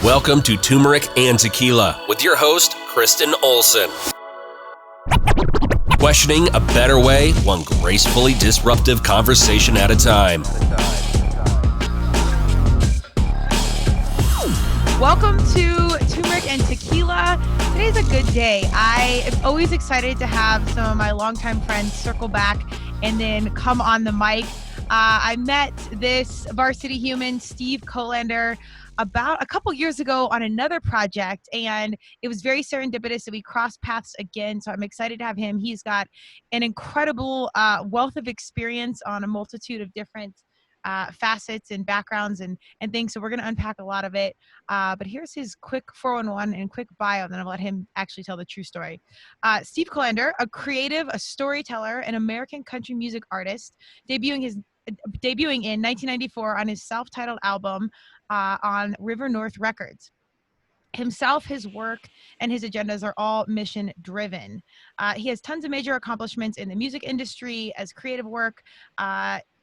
Welcome to Turmeric and Tequila with your host, Kristen Olson. Questioning a better way, one gracefully disruptive conversation at a time. Welcome to Turmeric and Tequila. Today's a good day. I am always excited to have some of my longtime friends circle back and then come on the mic. I met this varsity human, Steve Kolander, about a couple years ago on another project, and it was very serendipitous that we crossed paths again. So I'm excited to have him. He's got an incredible wealth of experience on a multitude of different facets and backgrounds and things. So we're going to unpack a lot of it. But here's his quick 411 and quick bio, and then I'll let him actually tell the true story. Steve Kolander, a creative, a storyteller, an American country music artist, debuting in 1994 on his self-titled album on River North Records. Himself, his work, and his agendas are all mission driven. He has tons of major accomplishments in the music industry as creative work,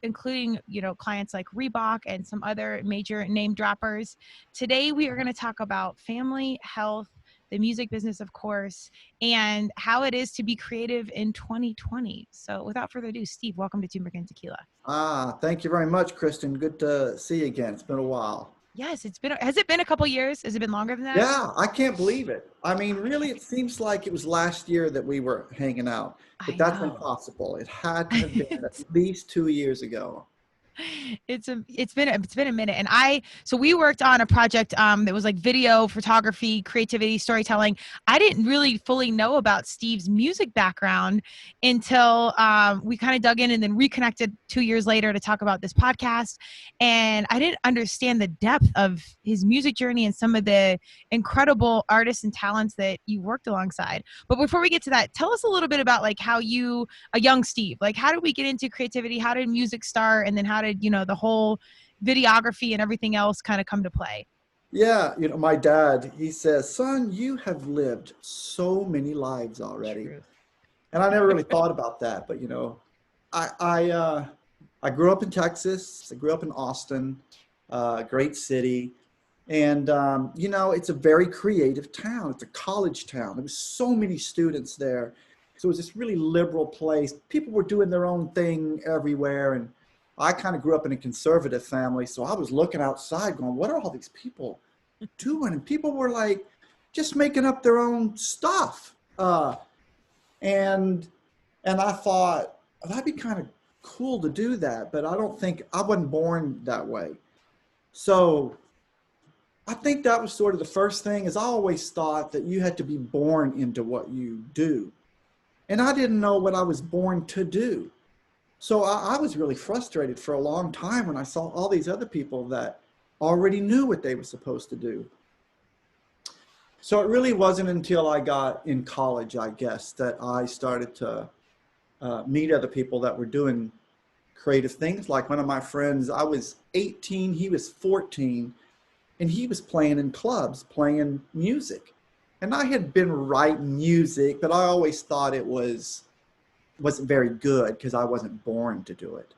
including, clients like Reebok and some other major name droppers. Today, we are going to talk about family, health, the music business, of course, and how it is to be creative in 2020. So without further ado, Steve, welcome to Turmeric and Tequila. Thank you very much, Kristen. Good to see you again. It's been a while. Yes, has it been a couple years? Has it been longer than that? Yeah, I can't believe it. I mean, really, it seems like it was last year that we were hanging out, but that's impossible. It had to have been at least 2 years ago. It's been a minute. And so we worked on a project that was like video, photography, creativity, storytelling. I didn't really fully know about Steve's music background until we kind of dug in and then reconnected 2 years later to talk about this podcast. And I didn't understand the depth of his music journey and some of the incredible artists and talents that you worked alongside. But before we get to that, tell us a little bit about like how a young Steve, like how did we get into creativity? How did music start? And then how did the whole videography and everything else kind of come to play? Yeah, my dad, he says, son, you have lived so many lives already. Truth. And I never really thought about that, but I grew up in Texas. I grew up in Austin, great city. And, it's a very creative town. It's a college town. There was so many students there. So it was this really liberal place. People were doing their own thing everywhere. And I kind of grew up in a conservative family. So I was looking outside going, what are all these people doing? And people were like just making up their own stuff. And I thought, that'd be kind of cool to do that. But I wasn't born that way. So I think that was sort of the first thing, is I always thought that you had to be born into what you do. And I didn't know what I was born to do. So I was really frustrated for a long time when I saw all these other people that already knew what they were supposed to do. So it really wasn't until I got in college, I guess, that I started to meet other people that were doing creative things. Like one of my friends, I was 18, he was 14, and he was playing in clubs, playing music. And I had been writing music, but I always thought it wasn't very good because I wasn't born to do it.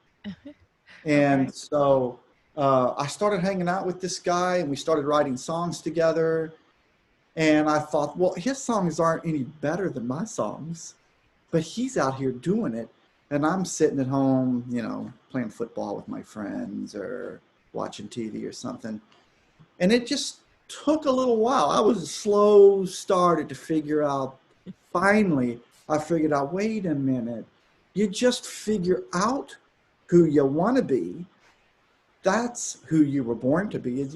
And so I started hanging out with this guy, and we started writing songs together. And I thought, well, his songs aren't any better than my songs, but he's out here doing it. And I'm sitting at home, playing football with my friends or watching TV or something. And it just took a little while. I was a slow starter to figure out. Finally, I figured out, wait a minute. You just figure out who you want to be. That's who you were born to be.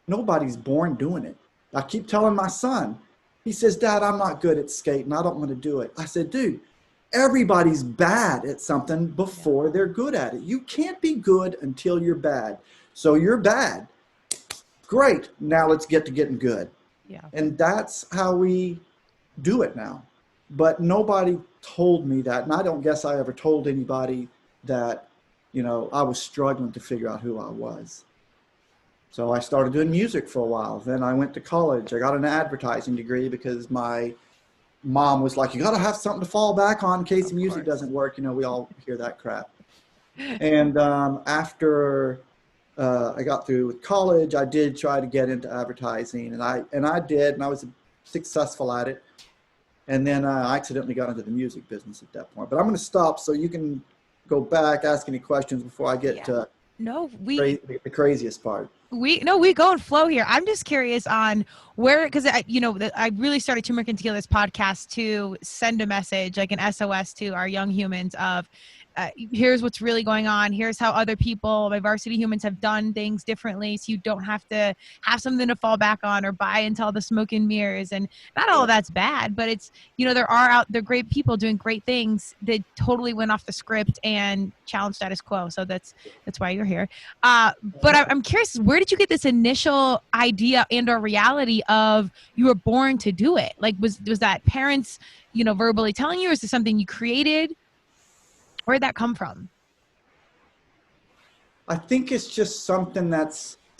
Nobody's born doing it. I keep telling my son, he says, Dad, I'm not good at skating. I don't want to do it. I said, dude, everybody's bad at something before they're good at it. You can't be good until you're bad. So you're bad. Great. Now let's get to getting good. Yeah. And that's how we do it now. But nobody told me that. And I don't guess I ever told anybody that, I was struggling to figure out who I was. So I started doing music for a while. Then I went to college. I got an advertising degree because my mom was like, you got to have something to fall back on in case the music doesn't work. We all hear that crap. And after a I got through with college, I did try to get into advertising, and I did, and I was successful at it. And then I accidentally got into the music business at that point. But I'm going to stop so you can go back, ask any questions before I get to No, the craziest part. we go and flow here. I'm just curious on where, because I really started Turmeric and Tequila, this podcast, to send a message, like an SOS to our young humans of here's what's really going on. Here's how other people, my varsity humans, have done things differently, so you don't have to have something to fall back on or buy into all the smoke and mirrors. And not all of that's bad, but it's, they're great people doing great things that totally went off the script and challenged status quo. So that's why you're here. But I'm curious, where did you get this initial idea and or reality of you were born to do it? Like, was that parents, verbally telling you, or is this something you created? Where did that come from? I think it's just something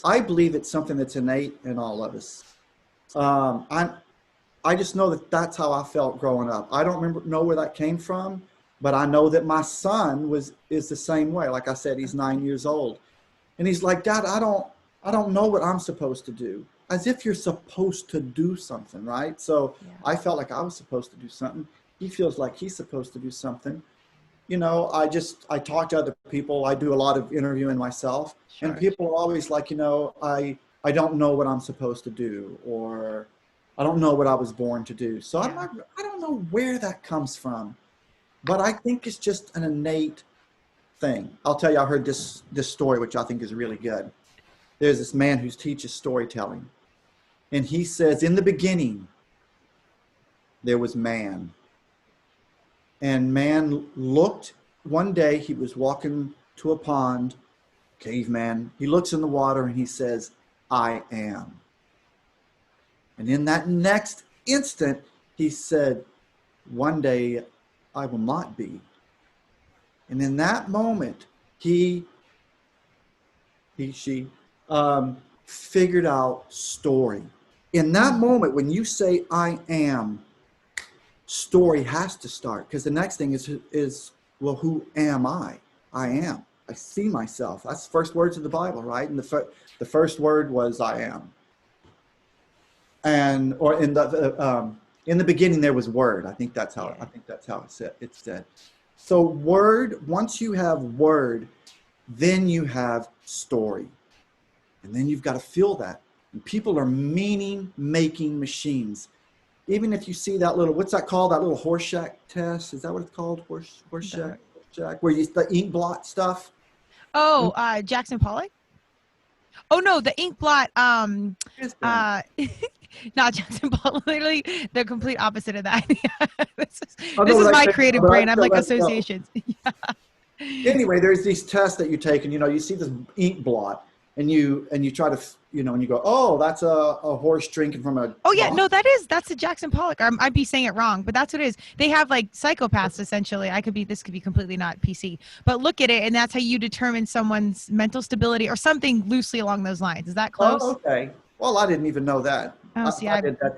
I believe it's something that's innate in all of us. I just know that that's how I felt growing up. I don't know where that came from, but I know that my son is the same way. Like I said, he's 9 years old. And he's like, Dad, I don't know what I'm supposed to do. As if you're supposed to do something, right? So I felt like I was supposed to do something. He feels like he's supposed to do something. I talk to other people. I do a lot of interviewing myself. Sure. And people are always like, I don't know what I'm supposed to do, or I don't know what I was born to do. So I don't know where that comes from, but I think it's just an innate thing. I'll tell you, I heard this story, which I think is really good. There's this man who teaches storytelling, and he says, in the beginning, there was man. And man looked, one day he was walking to a pond, caveman. He looks in the water and he says, I am. And in that next instant, he said, one day I will not be. And in that moment, she figured out story. In that moment, when you say I am, story has to start, because the next thing is, well, who am I? I am. I see myself. That's the first words of the Bible, right? And the first word was I am. And or in the beginning there was word. I think that's how it's said. So word, once you have word, then you have story. And then you've got to feel that. And people are meaning-making machines. Even if you see that little, what's that called? That little Horseshack test? Is that what it's called? Horseshack? Where you, the ink blot stuff? Oh, Jackson Pollock? Oh no, the ink blot, not Jackson Pollock, literally the complete opposite of that. This is my creative brain. I'm like associations. Anyway, there's these tests that you take, and you see this ink blot, and you try to, and you go, oh, that's a horse drinking from a. Oh yeah, no, that's a Jackson Pollock. I'd be saying it wrong, but that's what it is. They have like psychopaths essentially. This could be completely not PC, but look at it, and that's how you determine someone's mental stability or something loosely along those lines. Is that close? Oh, okay. Well, I didn't even know that. Oh, see,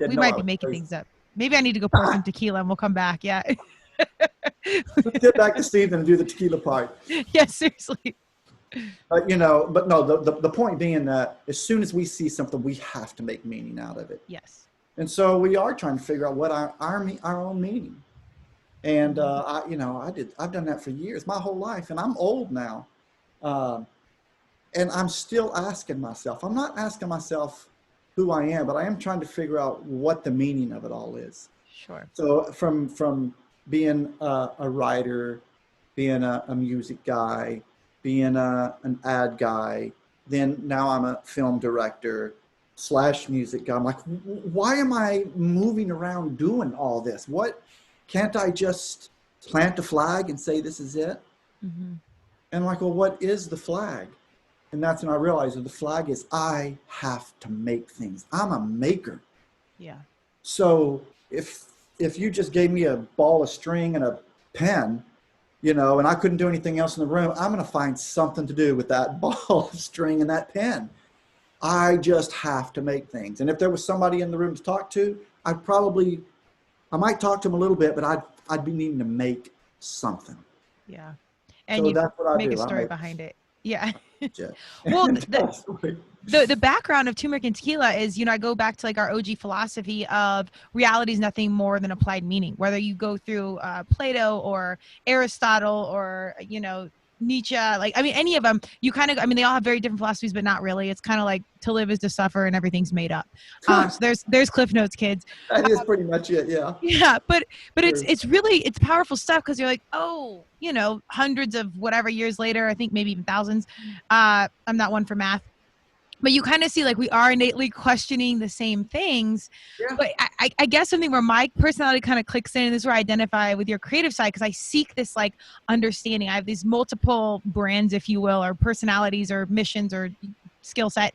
we might be making things up. Maybe I need to go pour some tequila and we'll come back. Yeah. Let's get back to Steve and do the tequila part. Yeah, seriously. But no, the point being that as soon as we see something, we have to make meaning out of it. Yes. And so we are trying to figure out what our own meaning. And I've done that for years, my whole life, and I'm old now. And I'm still asking myself. I'm not asking myself who I am, but I am trying to figure out what the meaning of it all is. Sure. So from being a writer, being a music guy, being an ad guy, then now I'm a film director / music guy. I'm like, why am I moving around doing all this? What, can't I just plant a flag and say this is it? Mm-hmm. And I'm like, well, what is the flag? And that's when I realized that the flag is I have to make things. I'm a maker. Yeah. So if you just gave me a ball of string and a pen, and I couldn't do anything else in the room, I'm going to find something to do with that ball of string and that pen. I just have to make things. And if there was somebody in the room to talk to, I might talk to them a little bit, but I'd be needing to make something. Yeah. And so you that's what I make do. a story behind it. Yeah. Jet. Well, And tell a story. the background of turmeric and tequila is, I go back to like our OG philosophy of reality is nothing more than applied meaning. Whether you go through Plato or Aristotle or Nietzsche, like any of them, you kind of, they all have very different philosophies, but not really. It's kind of like to live is to suffer, and everything's made up. So there's Cliff Notes, kids. That is pretty much it. Yeah. Yeah, but Sure. it's powerful stuff because you're like, oh, hundreds of whatever years later, I think maybe even thousands. I'm not one for math, but you kind of see like we are innately questioning the same things. Yeah. But I guess something where my personality kind of clicks in, and this is where I identify with your creative side, because I seek this like understanding. I have these multiple brands, if you will, or personalities or missions or skill set,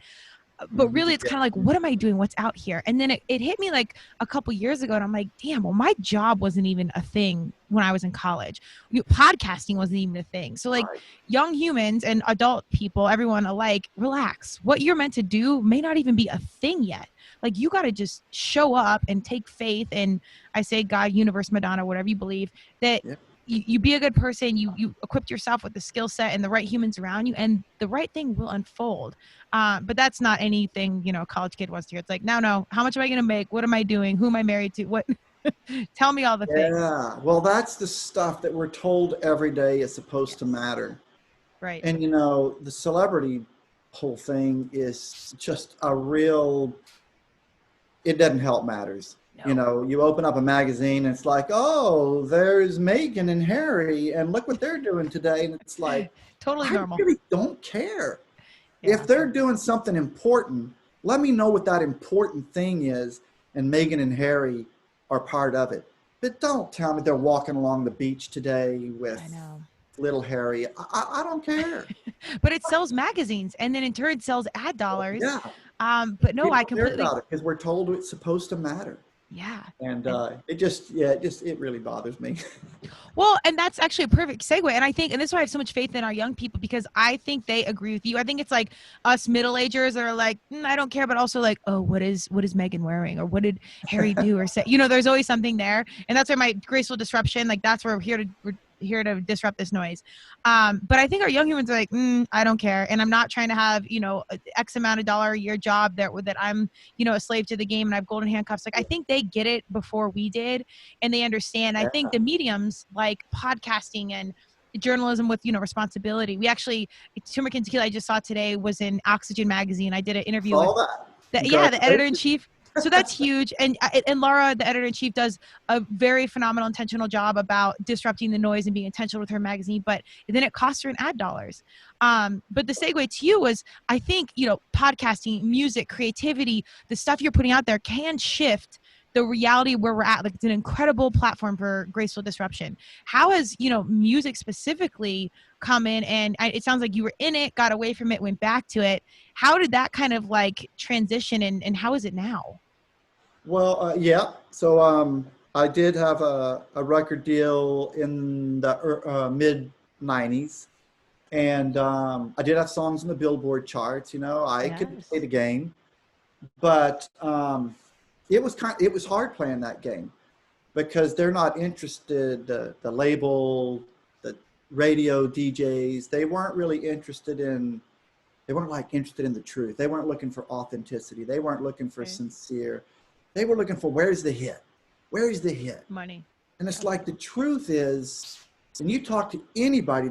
but really it's Yeah. kind of like, what am I doing? What's out here? And then it hit me like a couple years ago, and I'm like, damn, well, my job wasn't even a thing when I was in college. Podcasting wasn't even a thing. So like Right. young humans and adult people, everyone alike, relax. What you're meant to do may not even be a thing yet. Like you got to just show up and take faith. And I say God, universe, Madonna, whatever you believe, that Yeah. you be a good person, you equip yourself with the skill set and the right humans around you, and the right thing will unfold. But that's not anything, a college kid wants to hear. It's like, no, how much am I going to make? What am I doing? Who am I married to? What? Tell me all the things. Yeah. Well, that's the stuff that we're told every day is supposed to Yes. matter. Right. And, the celebrity whole thing is just a real, it doesn't help matters. No. You open up a magazine and it's like, oh, there's Meghan and Harry and look what they're doing today. And it's like, Totally I normal. really don't care. Yeah. If they're doing something important, let me know what that important thing is. And Meghan and Harry are part of it. But don't tell me they're walking along the beach today with I know. little Harry. I don't care. But it sells magazines, and then in turn sells ad dollars. Yeah. But no, We I don't care completely. about it because we're told it's supposed to matter. Yeah. And And it really bothers me. well, and that's actually a perfect segue. And I think, and this is why I have so much faith in our young people, because I think they agree with you. I think it's like us middle-agers that are like, I don't care, but also like, oh, what is Megan wearing, or what did Harry do or say? There's always something there, and that's why my graceful disruption, like that's where we're here to disrupt this noise. But I think our young humans are like, I don't care, and I'm not trying to have X amount of dollar a year job that I'm a slave to the game and I have golden handcuffs. Like I think they get it before we did, and they understand. I think the mediums like podcasting and journalism with responsibility. We actually, Turmeric and Tequila I just saw today was in Oxygen magazine. I did an interview with All that. the editor in Congratulations. chief. So that's huge. And Laura, the editor in chief, does a very phenomenal, intentional job about disrupting the noise and being intentional with her magazine. But then it costs her in ad dollars. But the segue to you was, I think, podcasting, music, creativity, the stuff you're putting out there can shift the reality where we're at. Like it's an incredible platform for graceful disruption. How has, music specifically come in, and it sounds like you were in it, got away from it, went back to it. How did that kind of like transition, and how is it now? Well, yeah. So I did have a record deal in the mid 90s. And I did have songs in the Billboard charts. I could play the game. But it was hard playing that game because they're not interested, the label, the radio DJs, they weren't really interested in, they weren't like interested in the truth. They weren't looking for authenticity. They weren't looking for sincere. They were looking for, where's the hit? Where's the hit? Money. And it's like, the truth is, when you talk to anybody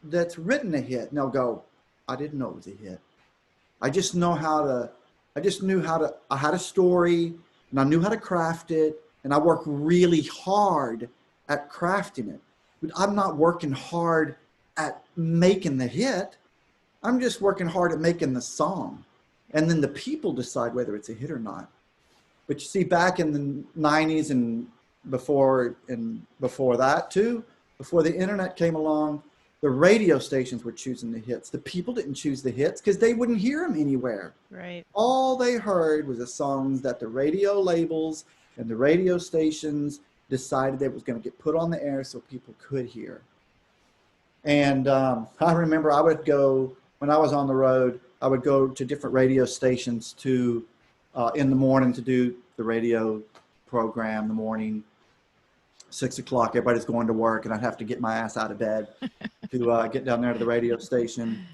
that's written a hit, and they'll go, I didn't know it was a hit. I just knew how to, I had a story and I knew how to craft it, and I worked really hard at crafting it. But I'm not working hard at making the hit. I'm just working hard at making the song. And then the people decide whether it's a hit or not. But you see, back in the 90s and before that too, before the internet came along, the radio stations were choosing the hits. The people didn't choose the hits because they wouldn't hear them anywhere. Right. All they heard was the songs that the radio labels and the radio stations decided they was going to get put on the air so people could hear. And I remember I would go, when I was on the road, I would go to different radio stations to in the morning to do the radio program in the morning. 6 o'clock, everybody's going to work, and I'd have to get my ass out of bed to get down there to the radio station.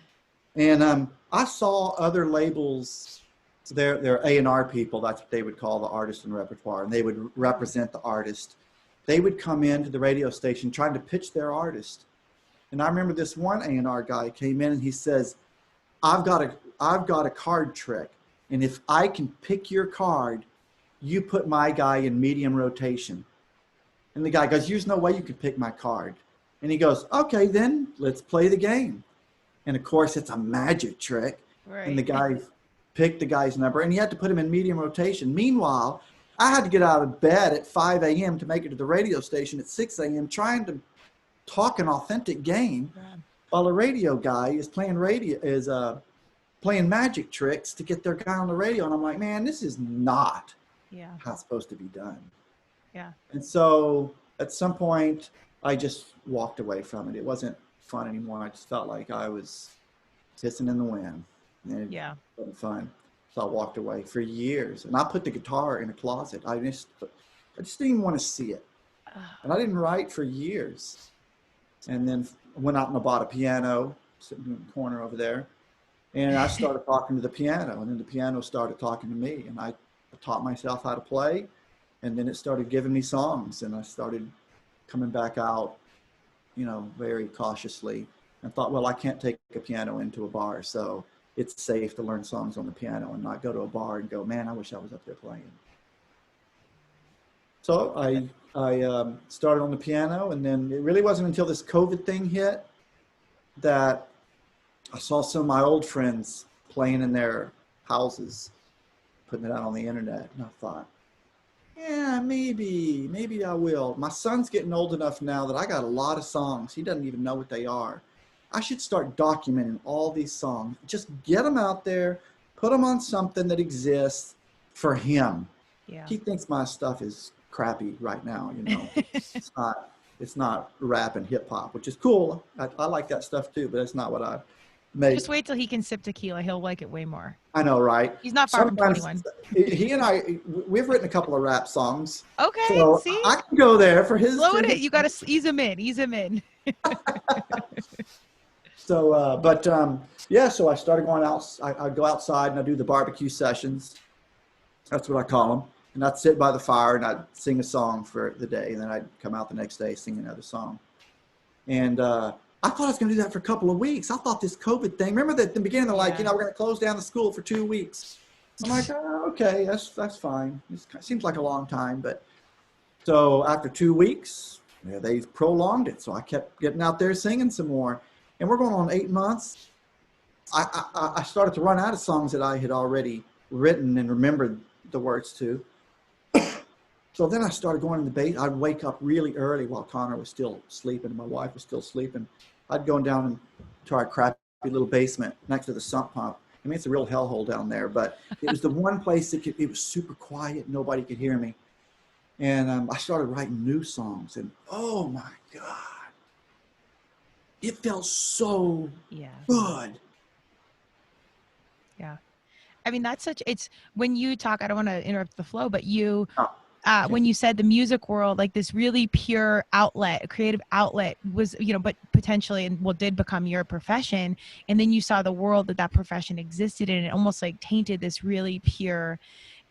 And I saw other labels, they're A&R people, that's what they would call the artist and repertoire, and they would represent the artist. They would come into the radio station trying to pitch their artist. And I remember this one A&R guy came in and he says, I've got a card trick. And if I can pick your card, you put my guy in medium rotation. And the guy goes, there's no way you could pick my card. And he goes, okay, then let's play the game. And of course, it's a magic trick. Right. And the guy picked the guy's number and he had to put him in medium rotation. Meanwhile, I had to get out of bed at 5 a.m. to make it to the radio station at 6 a.m. trying to talk an authentic game while a radio guy is playing playing magic tricks to get their guy on the radio. And I'm like, man, this is not how it's supposed to be done. Yeah. And so at some point, I just walked away from it. It wasn't fun anymore. I just felt like I was pissing in the wind. And it wasn't fun. So I walked away for years. And I put the guitar in a closet. I just didn't even want to see it. And I didn't write for years. And then went out and I bought a piano, sitting in the corner over there. And I started talking to the piano. And then the piano started talking to me. And I taught myself how to play. And then it started giving me songs. And I started coming back out, very cautiously. And thought, well, I can't take a piano into a bar. So it's safe to learn songs on the piano and not go to a bar and go, man, I wish I was up there playing. So I started on the piano, and then it really wasn't until this COVID thing hit that I saw some of my old friends playing in their houses, putting it out on the internet. And I thought, yeah, maybe I will. My son's getting old enough now that I got a lot of songs. He doesn't even know what they are. I should start documenting all these songs. Just get them out there, put them on something that exists for him. Yeah. He thinks my stuff is crappy right now, It's not rap and hip hop, which is cool. I like that stuff too, but it's not what I make. Just wait till he can sip tequila. He'll like it way more. I know, right? He's not far from 21. He and I, we've written a couple of rap songs. Okay, so see? I can go there for his. Slow it. You got to ease him in. So, so I started going out. I go outside and I do the barbecue sessions. That's what I call them. And I'd sit by the fire and I'd sing a song for the day. And then I'd come out the next day, sing another song. And I thought I was going to do that for a couple of weeks. I thought this COVID thing, remember that at the beginning, they're like, we're going to close down the school for 2 weeks. I'm like, okay, that's fine. It seems like a long time. But so after 2 weeks, they prolonged it. So I kept getting out there singing some more. And we're going on 8 months. I started to run out of songs that I had already written and remembered the words to. So then I started going in the basement. I'd wake up really early while Connor was still sleeping and my wife was still sleeping. I'd go down into our crappy little basement next to the sump pump. I mean, it's a real hellhole down there, but it was the one place it was super quiet. Nobody could hear me. And I started writing new songs, and oh my God, it felt so good. Yeah. I mean, it's when you talk, I don't want to interrupt the flow, but when you said the music world, like this really pure outlet, a creative outlet was, but potentially did become your profession. And then you saw the world that profession existed in. It almost like tainted this really pure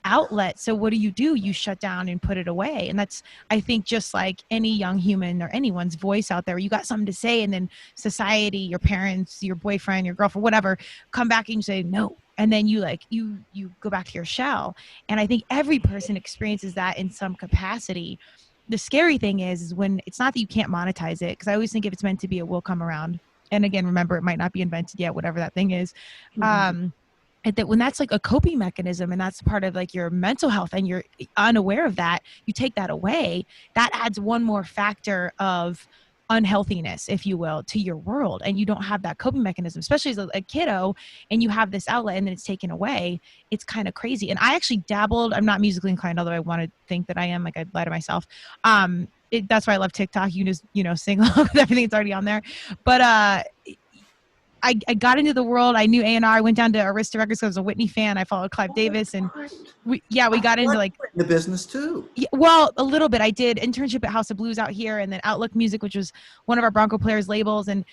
outlet. So what do? You shut down and put it away. And that's, I think, just like any young human or anyone's voice out there, you got something to say, and then society, your parents, your boyfriend, your girlfriend, whatever, come back and you say no. And then you go back to your shell. And I think every person experiences that in some capacity. The scary thing is when it's not that you can't monetize it, because I always think if it's meant to be, it will come around. And again, remember, it might not be invented yet, whatever that thing is. Mm-hmm. That when that's like a coping mechanism and that's part of like your mental health and you're unaware of that, you take that away, that adds one more factor of unhealthiness, if you will, to your world. And you don't have that coping mechanism, especially as a kiddo, and you have this outlet and then it's taken away. It's kind of crazy. And I actually dabbled, I'm not musically inclined, although I want to think that I am, like I lie to myself. That's why I love TikTok. You just, sing along with everything that's already on there. But I got into the world. I knew A&R. I went down to Arista Records because I was a Whitney fan. I followed Clive Davis, and we got into like the business too. yeah, well, a little bit. I did internship at House of Blues out here, and then Outlook Music, which was one of our Bronco Players labels. And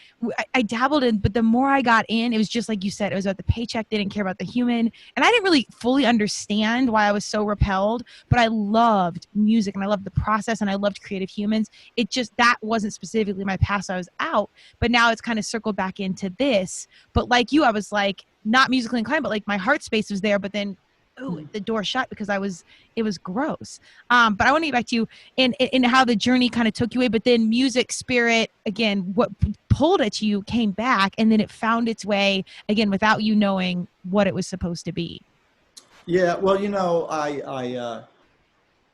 I dabbled in, but the more I got in, it was just like you said, it was about the paycheck. They didn't care about the human. And I didn't really fully understand why I was so repelled, but I loved music and I loved the process and I loved creative humans. It just, that wasn't specifically my past. I was out, but now it's kind of circled back into this. But like you, I was like, not musically inclined, but like my heart space was there, but then, oh, the door shut because it was gross. But I want to get back to you in how the journey kind of took you away, but then music, spirit, again, what pulled it to you came back, and then it found its way again without you knowing what it was supposed to be. Yeah, well, I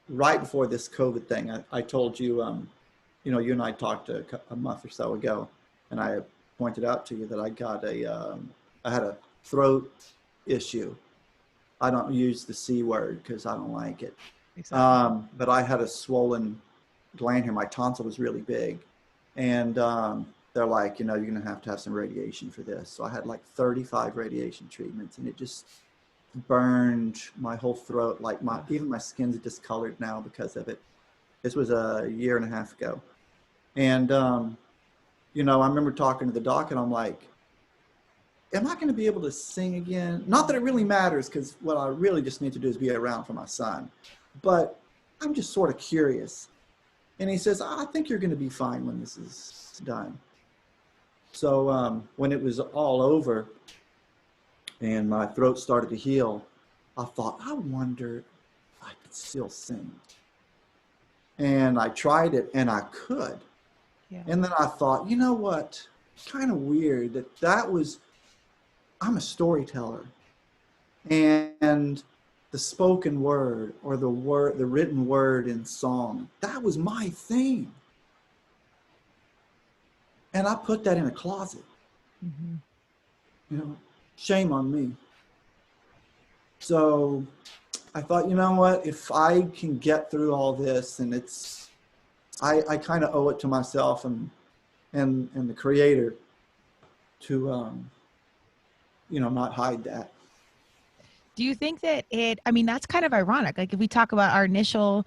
right before this COVID thing, I told you, you and I talked a month or so ago, and I pointed out to you that I had a throat issue. I don't use the C word because I don't like it. Exactly. But I had a swollen gland here. My tonsil was really big. And they're like, you're going to have some radiation for this. So I had like 35 radiation treatments, and it just burned my whole throat. Like even my skin's discolored now because of it. This was a year and a half ago. And, I remember talking to the doc, and I'm like, am I going to be able to sing again? Not that it really matters, because what I really just need to do is be around for my son. But I'm just sort of curious. And he says, I think you're going to be fine when this is done. So when it was all over and my throat started to heal, I thought, I wonder if I could still sing. And I tried it, and I could. Yeah. And then I thought, you know what? Kind of weird that was... I'm a storyteller, and the spoken word or the written word in song, that was my thing. And I put that in a closet. Mm-hmm. Shame on me. So I thought, you know what, if I can get through all this, and I kind of owe it to myself and the Creator to, not hide that. Do you think that that's kind of ironic. Like if we talk about our initial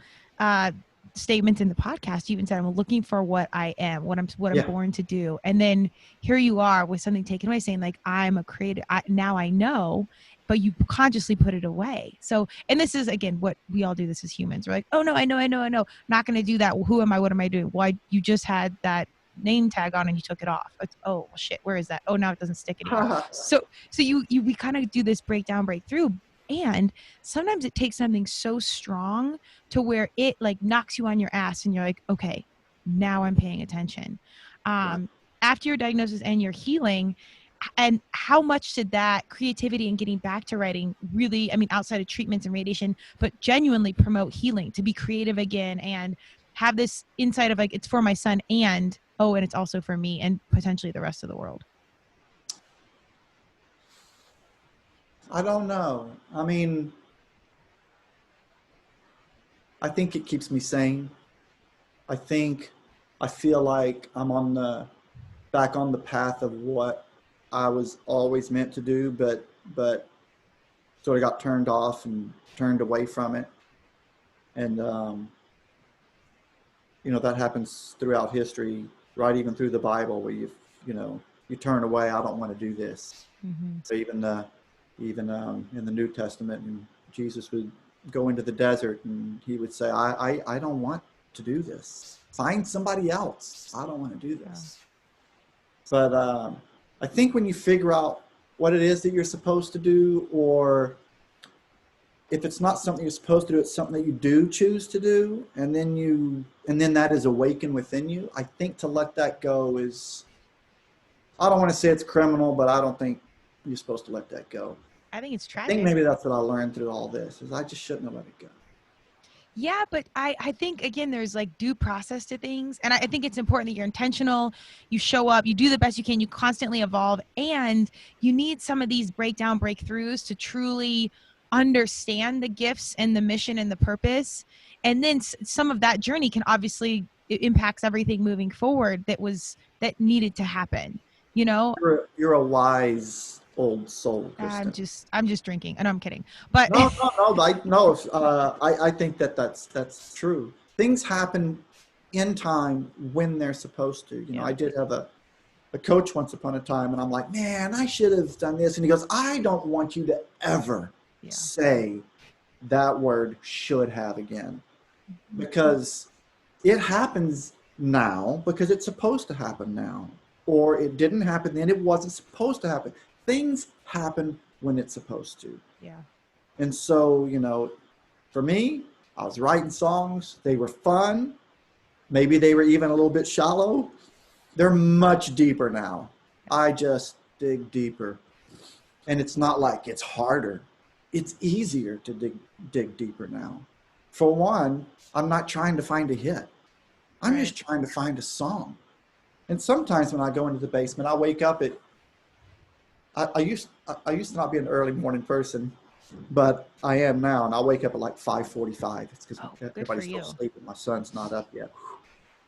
statements in the podcast, you even said, I'm looking for what I am, what I'm born to do. And then here you are with something taken away saying like, I'm a creative. Now I know, but you consciously put it away. So, and this is again, what we all do this as humans. We're like, oh no, I know. I'm not going to do that. Well, who am I? What am I doing? Well, you just had that name tag on and you took it off. It's, oh well, shit, where is that? Oh, now it doesn't stick anymore. so we kind of do this breakthrough, and sometimes it takes something so strong to where it like knocks you on your ass and you're like, okay, now I'm paying attention. After your diagnosis and your healing, and how much did that creativity and getting back to writing really, outside of treatments and radiation, but genuinely promote healing, to be creative again and have this insight of like, it's for my son and it's also for me and potentially the rest of the world? I don't know. I think it keeps me sane. I feel like I'm back on the path of what I was always meant to do, but sort of got turned off and turned away from it. And, that happens throughout history, right? Even through the Bible, where you turn away. I don't want to do this. Mm-hmm. So even in the New Testament, and Jesus would go into the desert and he would say, I don't want to do this. Find somebody else. I don't want to do this. Yeah. But I think when you figure out what it is that you're supposed to do, or if it's not something you're supposed to do, it's something that you do choose to do, and then that is awakened within you, I think to let that go is, I don't want to say it's criminal, but I don't think you're supposed to let that go. I think it's tragic. I think maybe that's what I learned through all this, is I just shouldn't have let it go. Yeah, but I think, again, there's like due process to things. And I think it's important that you're intentional, you show up, you do the best you can, you constantly evolve, and you need some of these breakthroughs to truly understand the gifts and the mission and the purpose. And then some of that journey can obviously, it impacts everything moving forward that needed to happen. you know. You're a wise old soul, Kristen. I'm just drinking. And I'm kidding. But No, no, no. No. I think that's true. Things happen in time when they're supposed to. You know, yeah, I did have a coach once upon a time, and I'm like, man, I should have done this. And he goes, I don't want you to ever yeah, say that word should have again, because it happens now because it's supposed to happen now, or it didn't happen then, it wasn't supposed to happen. Things happen when it's supposed to. yeah. And so, you know, for me, I was writing songs. They were fun. Maybe they were even a little bit shallow. They're much deeper now. I just dig deeper. And it's not like it's harder. It's easier to dig deeper now. For one, I'm not trying to find a hit. I'm Right. just trying to find a song. And sometimes when I go into the basement, I wake up at I used to not be an early morning person, but I am now, and I wake up at like 5:45. It's because Oh, good for everybody's still you. sleeping. My son's not up yet,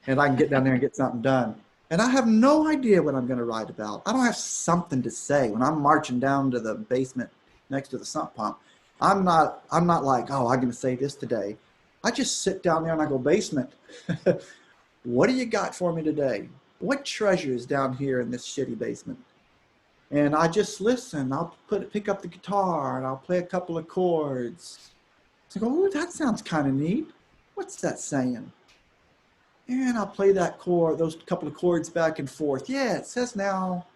and I can get down there and get something done. And I have no idea what I'm going to write about. I don't have something to say when I'm marching down to the basement next to the sump pump. I'm not like, oh, I'm going to say this today. I just sit down there and I go, basement. What do you got for me today? What treasure is down here in this shitty basement? And I just listen. I'll pick up the guitar and I'll play a couple of chords. I go, oh, that sounds kind of neat. What's that saying? And I'll play that chord, those couple of chords back and forth. Yeah, it says now,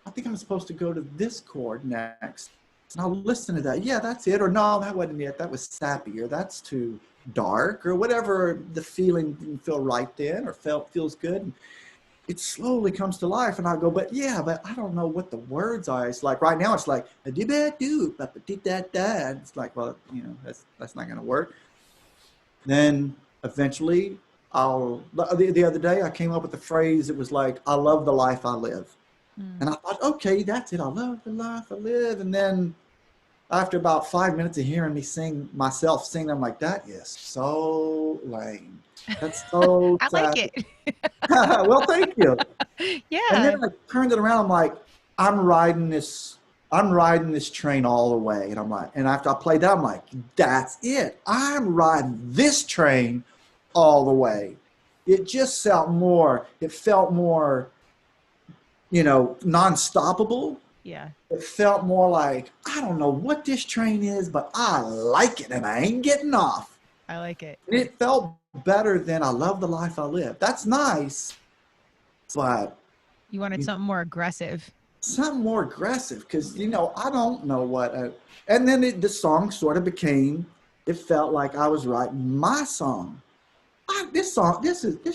I think I'm supposed to go to this chord next. And I'll listen to that. Yeah, that's it. Or no, that wasn't it. That was sappy, or that's too dark, or whatever the feeling didn't feel right then, or feels good. And it slowly comes to life, and I go, but yeah, but I don't know what the words are. It's like right now, it's like it's like, well, you know, that's not going to work. Then eventually, the other day I came up with a phrase. It was like, I love the life I live, and I thought, okay, that's it. I love the life I live, and then after about 5 minutes of hearing me sing myself sing, I'm like, that is so lame. That's so I like sad. it. Well, thank you. And then Yeah. I turned it around. I'm like, I'm riding this, I'm riding this train all the way. And I'm like, and after I played that, I'm like, that's it. I'm riding this train all the way. It felt more, you know, non-stoppable. Yeah. It felt more like, I don't know what this train is, but I like it and I ain't getting off. I like it. And it felt better than I love the life I live. That's nice, but You wanted something more aggressive. something more aggressive, because you know I don't know what. And then the song sort of became. It felt like I was writing my song. This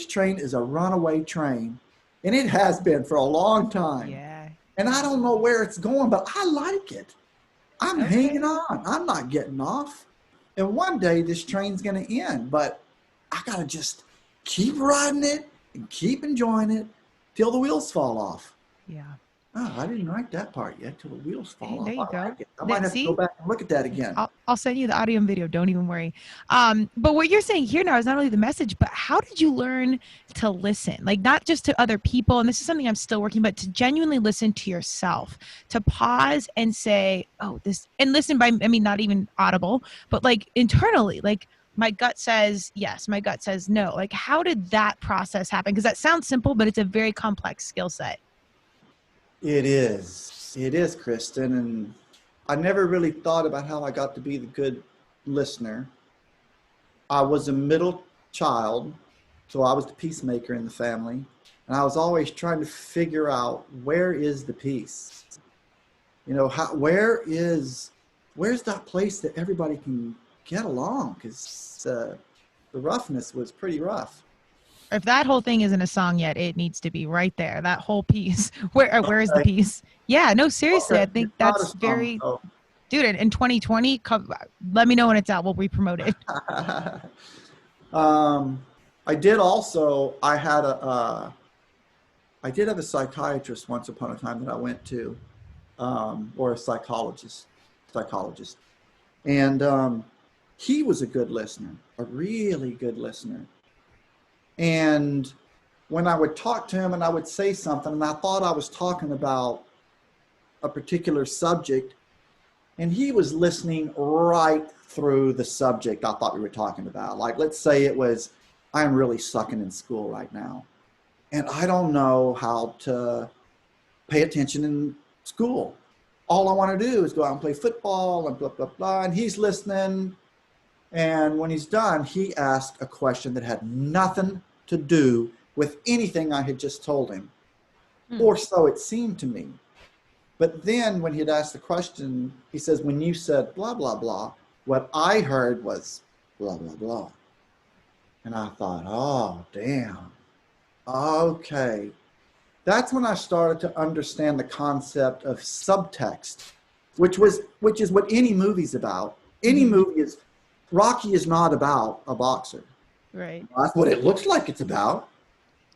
train is a runaway train, and it has been for a long time. Yeah. And I don't know where it's going, but I like it. I'm Okay. hanging on. I'm not getting off. And one day this train's going to end, but I got to just keep riding it and keep enjoying it till the wheels fall off. Yeah. Oh, I didn't write that part yet, till the wheels Hey, fall there off. you I go. like it. I might have to go See, back and look at that again. I'll send you the audio and video. Don't even worry. But what you're saying here now is not only the message, but how did you learn to listen? Like not just to other people, and this is something I'm still working, but to genuinely listen to yourself, to pause and say, oh, this, and listen by, I mean, not even audible, but like internally, like my gut says yes, my gut says no. Like how did that process happen? Because that sounds simple, but it's a very complex skill set. It is. It is, Kristen. And I never really thought about how I got to be the good listener. I was a middle child, so I was the peacemaker in the family. And I was always trying to figure out, where is the peace? You know, where's that place that everybody can get along? Because the roughness was pretty rough. If that whole thing isn't a song yet, it needs to be right there. That whole piece. Where is the Okay. piece? Yeah, no, seriously, Okay. I think It's not a that's song, very, so. dude. In 2020, let me know when it's out. We'll re-promote it. um, I did also. I did have a psychiatrist once upon a time that I went to, or a psychologist, and he was a good listener, a really good listener, and when I would talk to him and I would say something and I thought I was talking about a particular subject, and he was listening right through the subject I thought we were talking about. Like, let's say it was, I'm really sucking in school right now, and I don't know how to pay attention in school. All I want to do is go out and play football and blah, blah, blah. And he's listening. And when he's done, he asked a question that had nothing to do with anything I had just told him, or so it seemed to me. But then when he'd asked the question, he says, when you said blah, blah, blah, what I heard was blah, blah, blah. And I thought, oh, damn. Okay. That's when I started to understand the concept of subtext, which is what any movie's about. Any movie is, Rocky is not about a boxer. Right. That's what it looks like it's about,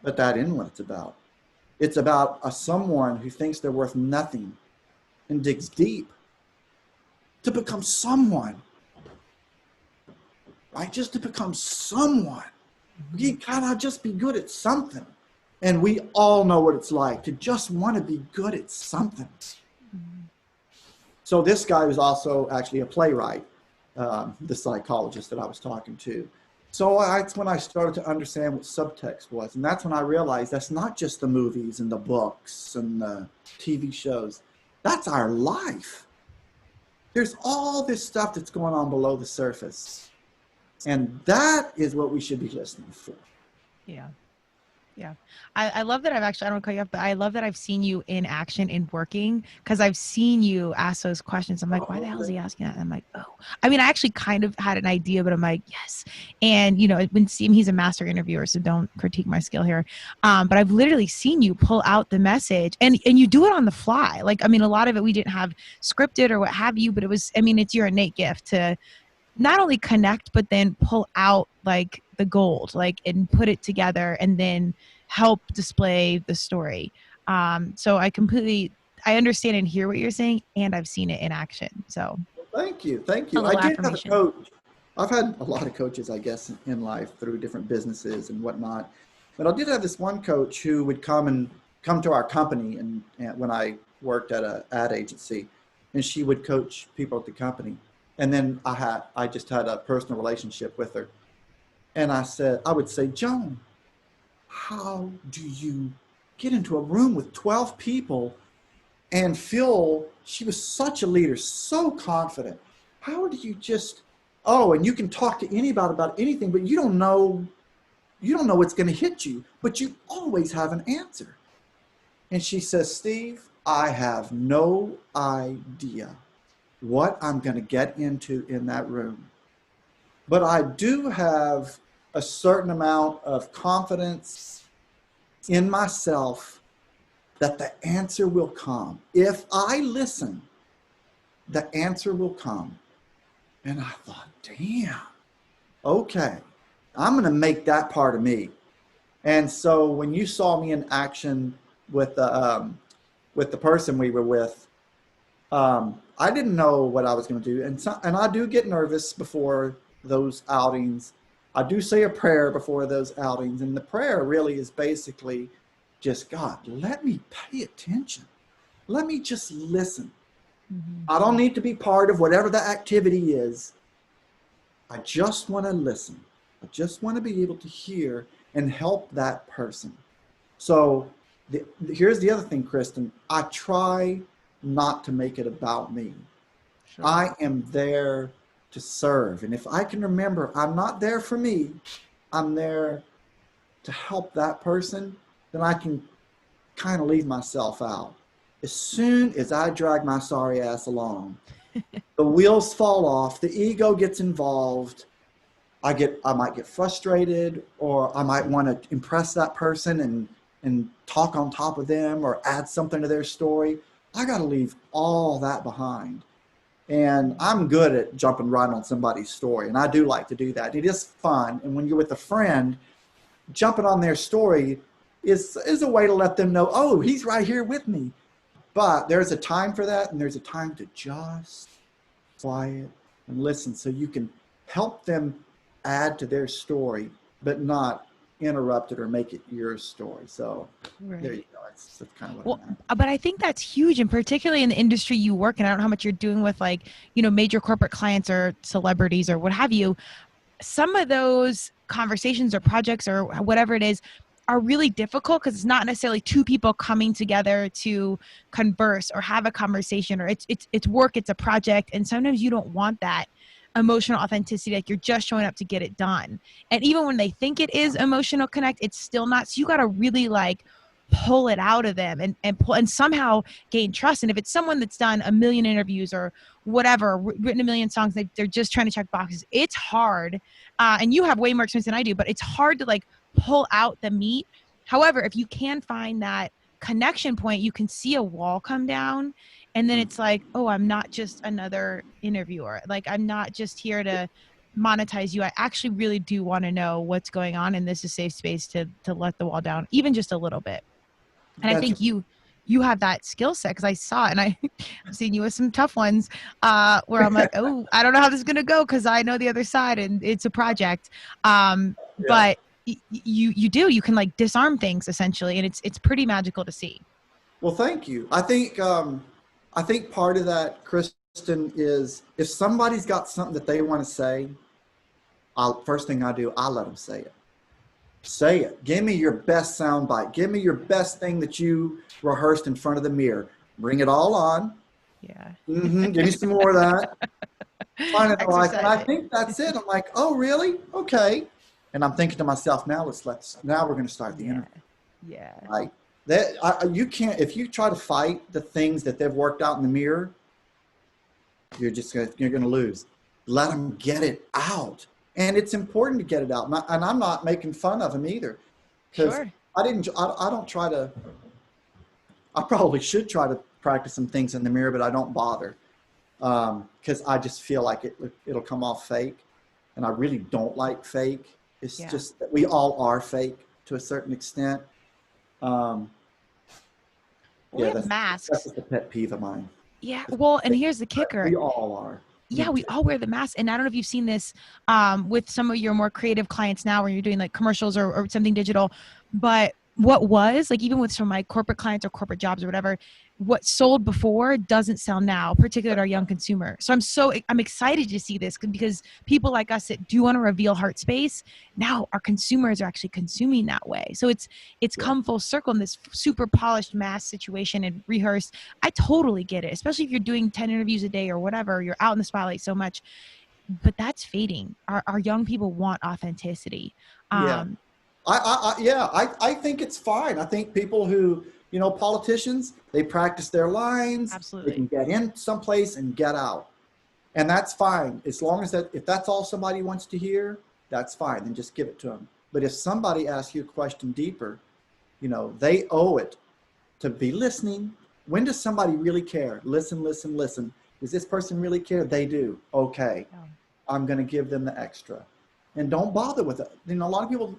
but that isn't what it's about. It's about someone who thinks they're worth nothing and digs deep to become someone, right? Just to become someone. You gotta just be good at something. And we all know what it's like to just want to be good at something. So this guy was also actually a playwright, the psychologist that I was talking to. So that's when I started to understand what subtext was. And that's when I realized that's not just the movies and the books and the TV shows. That's our life. There's all this stuff that's going on below the surface. And that is what we should be listening for. Yeah. Yeah. I love that I don't want to cut you off, but I love that I've seen you in action in working, because I've seen you ask those questions. I'm like, why the hell is he asking that? And I'm like, oh, I mean, I actually kind of had an idea, but I'm like, yes. And, when Steve, he's a master interviewer, so don't critique my skill here. But I've literally seen you pull out the message and you do it on the fly. Like, I mean, a lot of it we didn't have scripted or what have you, but it's your innate gift to not only connect, but then pull out like the gold, like, and put it together and then help display the story. So I understand and hear what you're saying, and I've seen it in action. So Thank you. a little I did have a affirmation. coach. I've had a lot of coaches, I guess, in life through different businesses and whatnot. But I did have this one coach who would come to our company and when I worked at an ad agency, and she would coach people at the company. And then I just had a personal relationship with her. And I would say, Joan, how do you get into a room with 12 people and feel, she was such a leader, so confident. How do you and you can talk to anybody about anything, but you don't know what's going to hit you, but you always have an answer. And she says, Steve, I have no idea what I'm going to get into in that room. But I do have a certain amount of confidence in myself that the answer will come. If I listen, the answer will come. And I thought, damn, okay, I'm going to make that part of me. And so when you saw me in action with the person we were with, I didn't know what I was going to do. And I do get nervous before those outings. I do say a prayer before those outings. And the prayer really is basically just, God, let me pay attention. Let me just listen. Mm-hmm. I don't need to be part of whatever the activity is. I just want to listen. I just want to be able to hear and help that person. So here's the other thing, Kristen. I try not to make it about me. Sure. I am there to serve. And if I can remember, I'm not there for me, I'm there to help that person, then I can kind of leave myself out. As soon as I drag my sorry ass along, the wheels fall off, the ego gets involved, I might get frustrated, or I might want to impress that person and talk on top of them or add something to their story. I got to leave all that behind. And I'm good at jumping right on somebody's story. And I do like to do that. It is fun. And when you're with a friend, jumping on their story is a way to let them know, oh, he's right here with me. But there's a time for that. And there's a time to just quiet and listen so you can help them add to their story, but not interrupt it or make it your story. So there Right. you go. That's kind of what Well, I'm at. but I think that's huge, and particularly in the industry you work in. I don't know how much you're doing with like, major corporate clients or celebrities or what have you. Some of those conversations or projects or whatever it is are really difficult because it's not necessarily two people coming together to converse or have a conversation, or it's work, it's a project, and sometimes you don't want that emotional authenticity, like you're just showing up to get it done. And even when they think it is emotional connect, it's still not. So you got to really like pull it out of them and pull and somehow gain trust. And if it's someone that's done a million interviews or whatever, written a million songs, they're just trying to check boxes, it's hard. And you have way more experience than I do, but it's hard to like pull out the meat. However, if you can find that connection point, you can see a wall come down, and then it's like, oh, I'm not just another interviewer. Like, I'm not just here to monetize you. I actually really do want to know what's going on, and this is a safe space to let the wall down, even just a little bit. And I That's think you have that skill set because I saw it, and I've seen you with some tough ones where I'm like, oh, I don't know how this is gonna go because I know the other side and it's a project. yeah. But you can like disarm things essentially, and it's pretty magical to see. Well, thank you. I think part of that, Kristen, is if somebody's got something that they want to say, first thing I do, I let them say it. Say it. Give me your best sound bite. Give me your best thing that you rehearsed in front of the mirror. Bring it all on. Yeah. Give me some more of that. Find it like, and Exercise I it. think that's it. I'm like, oh, really? Okay. And I'm thinking to myself, now now we're going to start the Yeah. interview. Yeah. Like that, you can't, if you try to fight the things that they've worked out in the mirror, you're going to lose. Let them get it out. And it's important to get it out. And I'm not making fun of them either, because Sure. I don't try to, I probably should try to practice some things in the mirror, but I don't bother. Because I just feel like it'll come off fake. And I really don't like fake. It's Yeah. just that we all are fake to a certain extent. Um, We yeah, have that's masks. just a pet peeve of mine. Yeah. Well, and here's the kicker. We all are. Yeah, Me we too. all wear the mask. And I don't know if you've seen this with some of your more creative clients now where you're doing like commercials or something digital, but what was like, even with some of my corporate clients or corporate jobs or whatever, what sold before doesn't sell now, particularly our young consumer. So I'm excited to see this because people like us that do want to reveal heart space, now our consumers are actually consuming that way. So it's Yeah. come full circle in this super polished mass situation and rehearsed. I totally get it, especially if you're doing 10 interviews a day or whatever, you're out in the spotlight so much, but that's fading. Our young people want authenticity. Yeah. Um, I think it's fine. I think people who, politicians, they practice their lines, they can Absolutely. get in someplace and get out. And that's fine. As long as if that's all somebody wants to hear, that's fine. Then just give it to them. But if somebody asks you a question deeper, they owe it to be listening. When does somebody really care? Listen, listen, listen. Does this person really care? They do. Okay. Yeah. I'm going to give them the extra. And don't bother with it. A lot of people,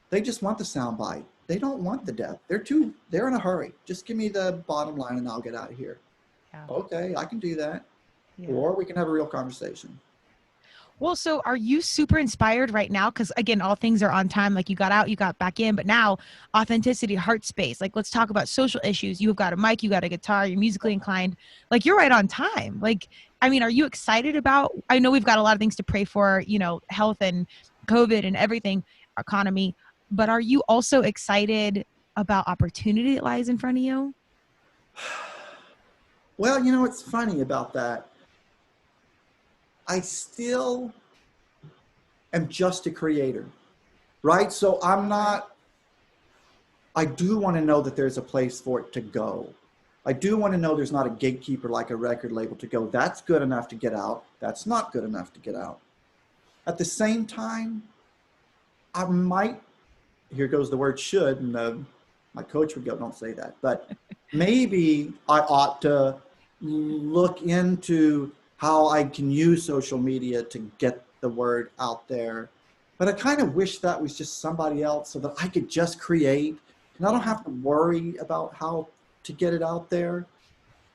they just want the sound bite. They don't want the depth. They're in a hurry. Just give me the bottom line and I'll get out of here. Yeah. Okay, I can do that. Yeah. Or we can have a real conversation. Well, so are you super inspired right now? Because again, all things are on time. Like you got out, you got back in, but now authenticity, heart space. Like let's talk about social issues. You've got a mic, you got a guitar, you're musically inclined. Like you're right on time. Like, I mean, are you excited about? I know we've got a lot of things to pray for, health and COVID and everything, economy. But are you also excited about opportunity that lies in front of you? Well, what's funny about that? I still am just a creator, right? So I do want to know that there's a place for it to go. I do want to know there's not a gatekeeper like a record label to go, that's good enough to get out. That's not good enough to get out. At the same time, I might, here goes the word should, and my coach would go, don't say that. But maybe I ought to look into how I can use social media to get the word out there. But I kind of wish that was just somebody else so that I could just create and I don't have to worry about how to get it out there.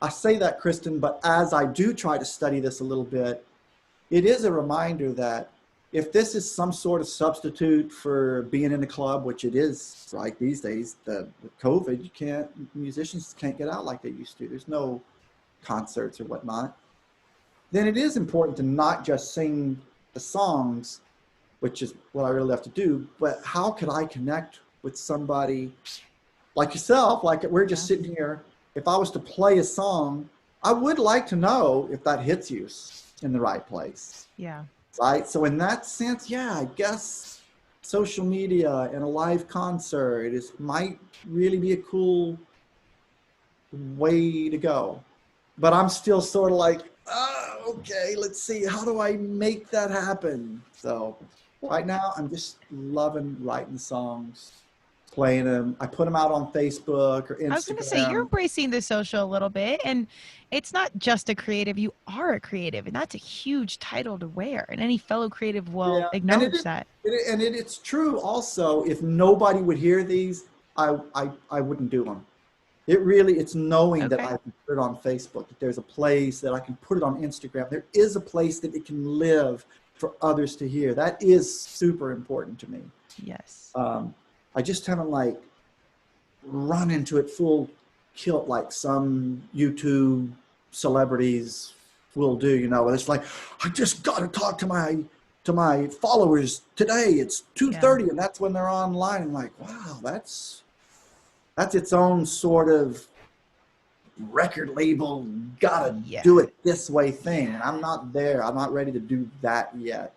I say that, Kristen, but as I do try to study this a little bit, it is a reminder that if this is some sort of substitute for being in a club, which it is right these days, with COVID, musicians can't get out like they used to. There's no concerts or whatnot. Then it is important to not just sing the songs, which is what I really have to do, but how could I connect with somebody like yourself? Like we're just sitting here. If I was to play a song, I would like to know if that hits you in the right place. Yeah. Right. So in that sense, yeah, I guess social media and a live concert might really be a cool way to go. But I'm still sort of like, oh, okay, let's see, how do I make that happen? So right now, I'm just loving writing songs, playing them. I put them out on Facebook or Instagram. I was going to say, you're embracing the social a little bit, and it's not just a creative. You are a creative, and that's a huge title to wear. And any fellow creative will acknowledge that. It's true. Also, if nobody would hear these, I wouldn't do them. It's knowing that I can put it on Facebook, that there's a place that I can put it on Instagram. There is a place that it can live for others to hear. That is super important to me. Yes. I just haven't like run into it full kilt like some YouTube celebrities will do, it's like, I just got to talk to my followers today. It's 2:30 and that's when they're online. I'm like, wow, that's its own sort of record label, gotta do it this way thing. And I'm not there. I'm not ready to do that yet.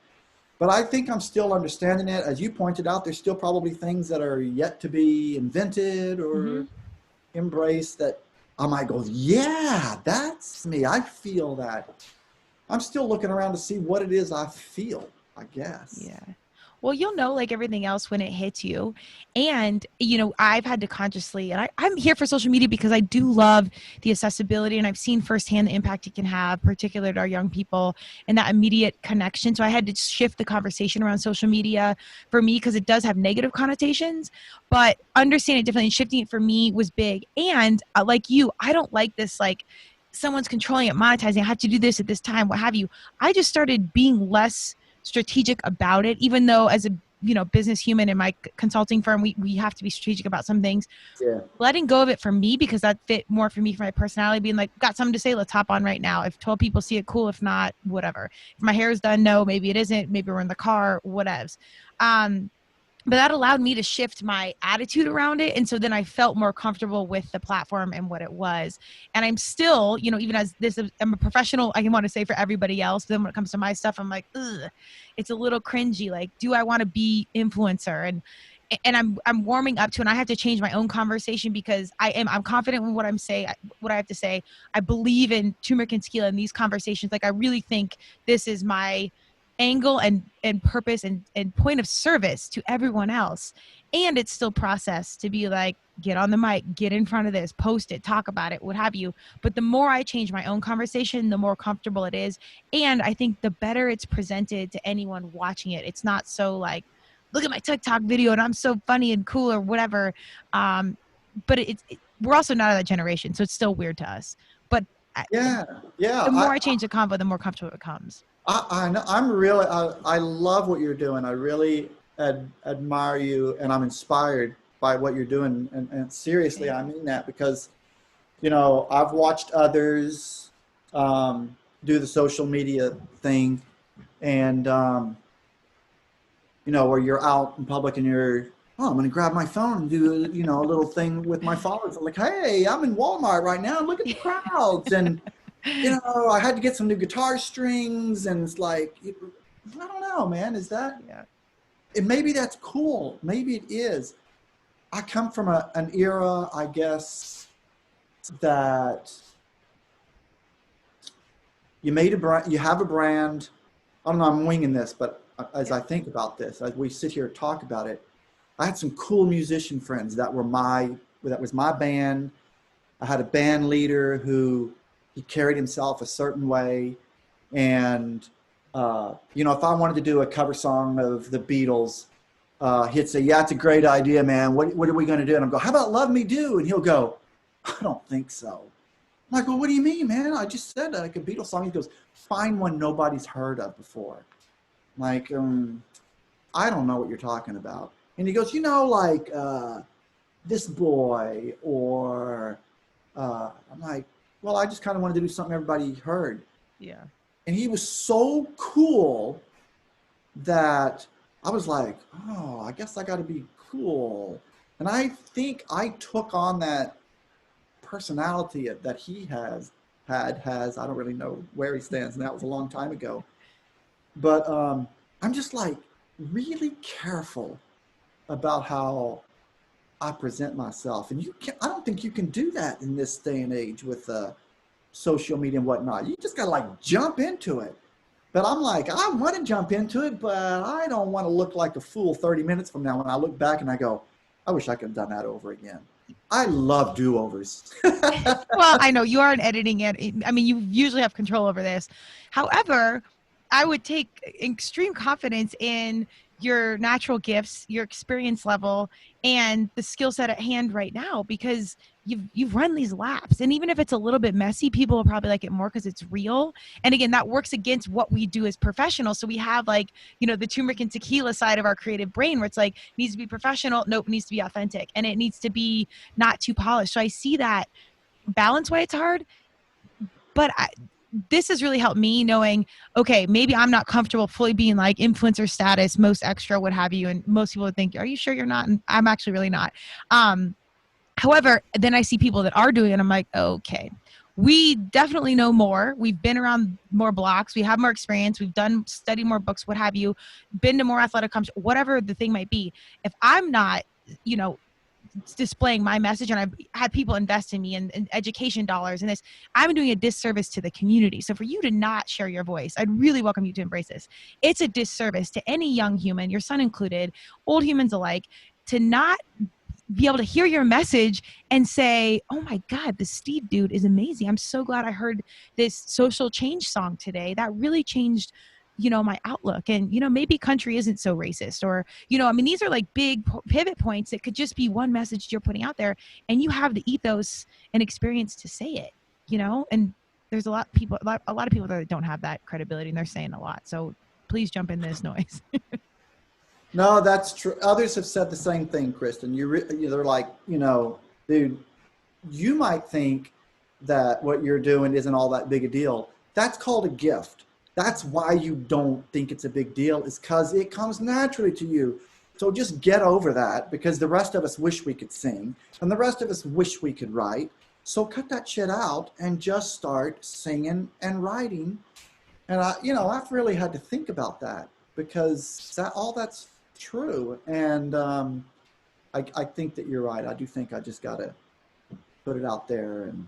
But I think I'm still understanding it. As you pointed out, there's still probably things that are yet to be invented or embraced that I might go, yeah, that's me. I feel that. I'm still looking around to see what it is I feel, I guess. Yeah. Well, you'll know like everything else when it hits you. And, I've had to consciously, and I'm here for social media because I do love the accessibility, and I've seen firsthand the impact it can have, particularly to our young people and that immediate connection. So I had to shift the conversation around social media for me because it does have negative connotations, but understanding it differently and shifting it for me was big. And like you, I don't like this, like, someone's controlling it, monetizing, I have to do this at this time, what have you. I just started being less strategic about it, even though as a business human in my consulting firm, we have to be strategic about some things. Letting go of it for me, because that fit more for me, for my personality, being like, got something to say, let's hop on right now. If 12 people see it, cool. If not, whatever. If my hair is done, no, maybe it isn't, maybe we're in the car, whatevs. But that allowed me to shift my attitude around it. And so then I felt more comfortable with the platform and what it was. And I'm still, even as this, I'm a professional, I can want to say for everybody else. Then when it comes to my stuff, I'm like, ugh, it's a little cringy. Like, do I want to be influencer? And I'm warming up to, and I have to change my own conversation because I'm confident in what I'm saying, what I have to say. I believe in turmeric and tequila in these conversations. Like, I really think this is my angle and purpose and point of service to everyone else. And it's still process to be like, get on the mic, get in front of this, post it, talk about it, what have you. But the more I change my own conversation, the more comfortable it is. And I think the better it's presented to anyone watching it. It's not so like, look at my TikTok video and I'm so funny and cool or whatever. But we're also not of that generation, so it's still weird to us. But the more I change the convo, the more comfortable it becomes. I know. I love what you're doing. I really admire you, and I'm inspired by what you're doing. And seriously, I mean that, because, I've watched others do the social media thing, and, where you're out in public and I'm going to grab my phone and do, a little thing with my followers. I'm like, hey, I'm in Walmart right now. Look at the crowds. And, I had to get some new guitar strings, and it's like, I don't know, man. Is that? Yeah. And maybe that's cool. Maybe it is. I come from an era, I guess, that you have a brand. I don't know. I'm winging this, but as I think about this, as we sit here and talk about it, I had some cool musician friends that was my band. I had a band leader who, he carried himself a certain way. And, if I wanted to do a cover song of the Beatles, he'd say, yeah, it's a great idea, man. What are we going to do? And I'm go, how about Love Me Do? And he'll go, I don't think so. I'm like, well, what do you mean, man? I just said like a Beatles song. He goes, find one nobody's heard of before. Like, I don't know what you're talking about. And he goes, you know, like this boy, or I'm like, well, I just kind of wanted to do something everybody heard. Yeah. And he was so cool that I was like, oh, I guess I got to be cool. And I think I took on that personality that he has. I don't really know where he stands, and that was a long time ago. But I'm just like really careful about how I present myself, and I don't think you can do that in this day and age with social media and whatnot. You just gotta like jump into it. But I'm like, I want to jump into it, but I don't want to look like a fool 30 minutes from now when I look back and I go, I wish I could have done that over again. I love do-overs. Well, I know you are an editing and I mean, you usually have control over this. However, I would take extreme confidence in your natural gifts, your experience level, and the skill set at hand right now, because you've run these laps. And even if it's a little bit messy, people will probably like it more because it's real. And again, that works against what we do as professionals. So we have like, the turmeric and tequila side of our creative brain where it's like needs to be professional. Nope, needs to be authentic. And it needs to be not too polished. So I see that balance why it's hard, but this has really helped me knowing, okay, maybe I'm not comfortable fully being like influencer status, most extra, what have you. And most people would think, are you sure you're not? And I'm actually really not. However, then I see people that are doing it. And I'm like, okay, we definitely know more. We've been around more blocks. We have more experience. We've studied more books, what have you, been to more athletic comps, whatever the thing might be. If I'm not, displaying my message, and I've had people invest in me and education dollars and this, I'm doing a disservice to the community. So for you to not share your voice, I'd really welcome you to embrace this. It's a disservice to any young human, your son included, old humans alike, to not be able to hear your message and say, oh my God, this Steve dude is amazing. I'm so glad I heard this social change song today. That really changed, my outlook. And, maybe country isn't so racist, or, I mean, these are like big pivot points. It could just be one message you're putting out there, and you have the ethos and experience to say it, and there's a lot of people that don't have that credibility, and they're saying a lot. So please jump in this noise. No, that's true. Others have said the same thing, Kristen. They're like, dude, you might think that what you're doing isn't all that big a deal. That's called a gift. That's why you don't think it's a big deal, is because it comes naturally to you. So just get over that, because the rest of us wish we could sing, and the rest of us wish we could write. So cut that shit out and just start singing and writing. And I've really had to think about that, because that's true. And I think that you're right. I do think I just got to put it out there and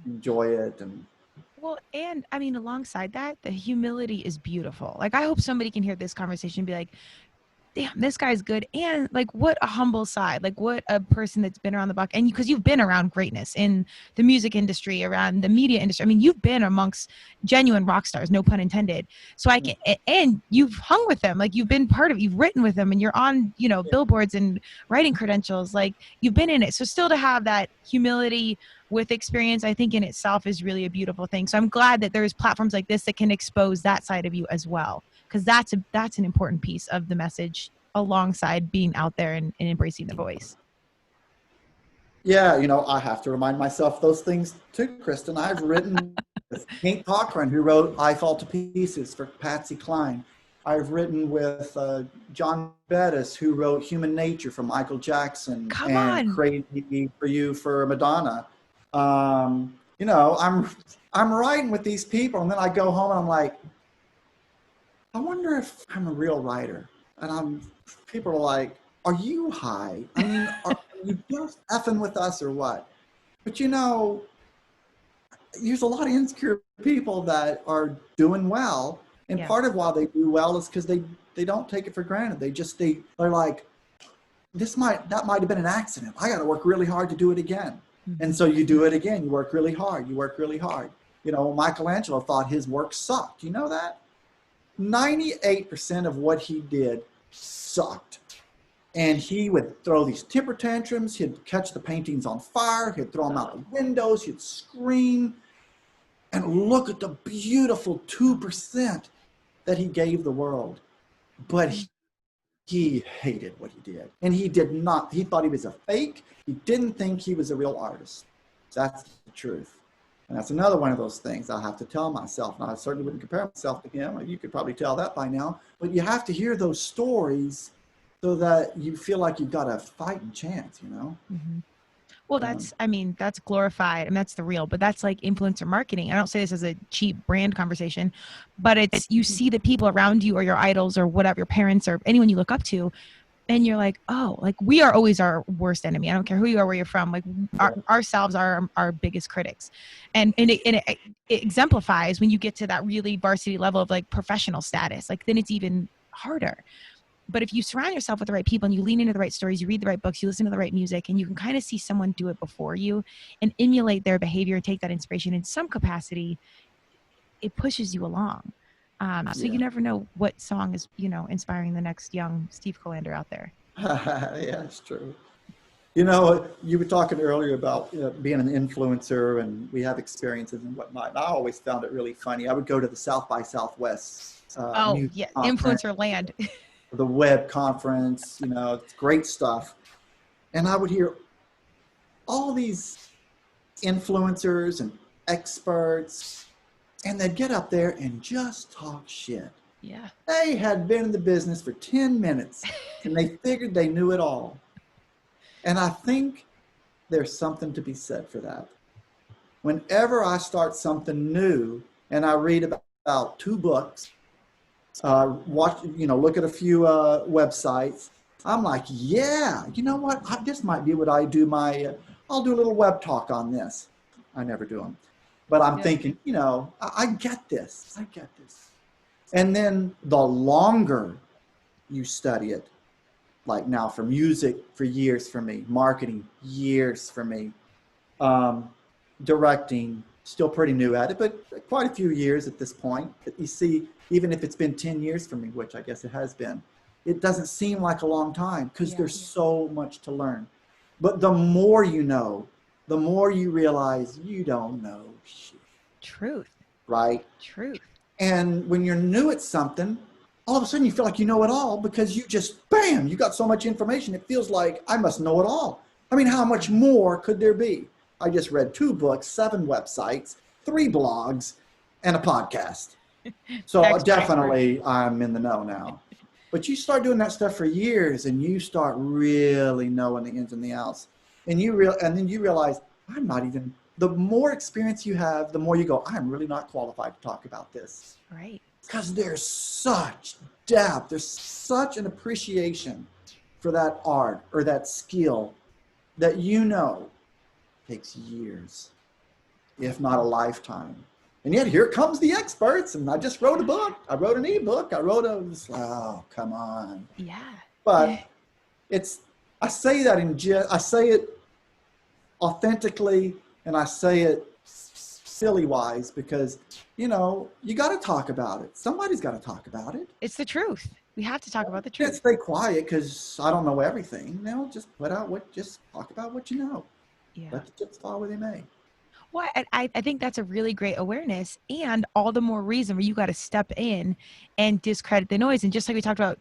enjoy it. And well, and I mean, alongside that, the humility is beautiful. Like, I hope somebody can hear this conversation and be like, damn, this guy's good. And like, what a humble side, like what a person that's been around the block. And because you've been around greatness in the music industry, around the media industry. I mean, you've been amongst genuine rock stars, no pun intended. So and you've hung with them, like you've been part of, you've written with them, and you're on, billboards and writing credentials, like you've been in it. So still to have that humility with experience, I think in itself is really a beautiful thing. So I'm glad that there's platforms like this that can expose that side of you as well, because that's an important piece of the message alongside being out there and embracing the voice. Yeah, I have to remind myself those things too, Kristen. I've written with Hank Cochran, who wrote I Fall to Pieces for Patsy Cline. I've written with John Bettis, who wrote Human Nature for Michael Jackson, and Crazy for You for Madonna. I'm writing with these people, and then I go home and I'm like, I wonder if I'm a real writer. And people are like, are you high? I mean, are you just effing with us or what? But there's a lot of insecure people that are doing well. And part of why they do well is because they don't take it for granted. They're like, that might have been an accident. I got to work really hard to do it again. Mm-hmm. And so you do it again. You work really hard. Michelangelo thought his work sucked. You know that? 98% of what he did sucked. And he would throw these temper tantrums. He'd catch the paintings on fire. He'd throw them out the windows. He'd scream. And look at the beautiful 2% that he gave the world. but he hated what he did. And he thought he was a fake. He didn't think he was a real artist. That's the truth. And that's another one of those things I have to tell myself. And I certainly wouldn't compare myself to him. You could probably tell that by now. But you have to hear those stories so that you feel like you've got a fighting chance, you know? Mm-hmm. Well, that's glorified and that's the real, but that's like influencer marketing. I don't say this as a cheap brand conversation, but it's, you see the people around you or your idols or whatever, your parents or anyone you look up to, and you're like, oh, like we are always our worst enemy. I don't care who you are, where you're from. Like ourselves are our biggest critics. And it exemplifies when you get to that really varsity level of like professional status, like then it's even harder. But if you surround yourself with the right people and you lean into the right stories, you read the right books, you listen to the right music, and you can kind of see someone do it before you and emulate their behavior and take that inspiration in some capacity, it pushes you along. So you never know what song is, inspiring the next young Steve Kolander out there. Yeah, it's true. You know, you were talking earlier about being an influencer, and we have experiences and whatnot. And I always found it really funny. I would go to the South by Southwest Yeah, influencer land. The web conference, it's great stuff. And I would hear all these influencers and experts, and they'd get up there and just talk shit. Yeah. They had been in the business for 10 minutes and they figured they knew it all. And I think there's something to be said for that. Whenever I start something new and I read about 2 books, look at a few websites, I'm like, yeah, you know what? This might be what I do. I'll do a little web talk on this. I never do them, but I'm thinking, I get this. I get this. And then the longer you study it, like now for music, for years for me, marketing, years for me, directing, still pretty new at it, but quite a few years at this point. But you see, even if it's been 10 years for me, which I guess it has been, it doesn't seem like a long time because there's so much to learn. But the more you know, the more you realize you don't know shit. Truth. Right? Truth. And when you're new at something, all of a sudden you feel like you know it all because you just, bam, you got so much information. It feels like I must know it all. I mean, how much more could there be? I just read 2 books, 7 websites, 3 blogs, and a podcast. So definitely I'm in the know now. But you start doing that stuff for years and you start really knowing the ins and the outs. And then you realize I'm not even, the more experience you have, the more you go, I'm really not qualified to talk about this. Right. Because there's such depth, there's such an appreciation for that art or that skill that takes years, if not a lifetime. And yet here comes the experts, and I just wrote a book. I wrote an ebook. Oh, come on. Yeah. But I say it authentically, and I say it silly wise because, you got to talk about it. Somebody's got to talk about it. It's the truth. We have to talk about the truth. Can't stay quiet because I don't know everything. Just just talk about what you know. Yeah. Let the chips fall where they may. Well, I think that's a really great awareness, and all the more reason where you got to step in and discredit the noise. And just like we talked about,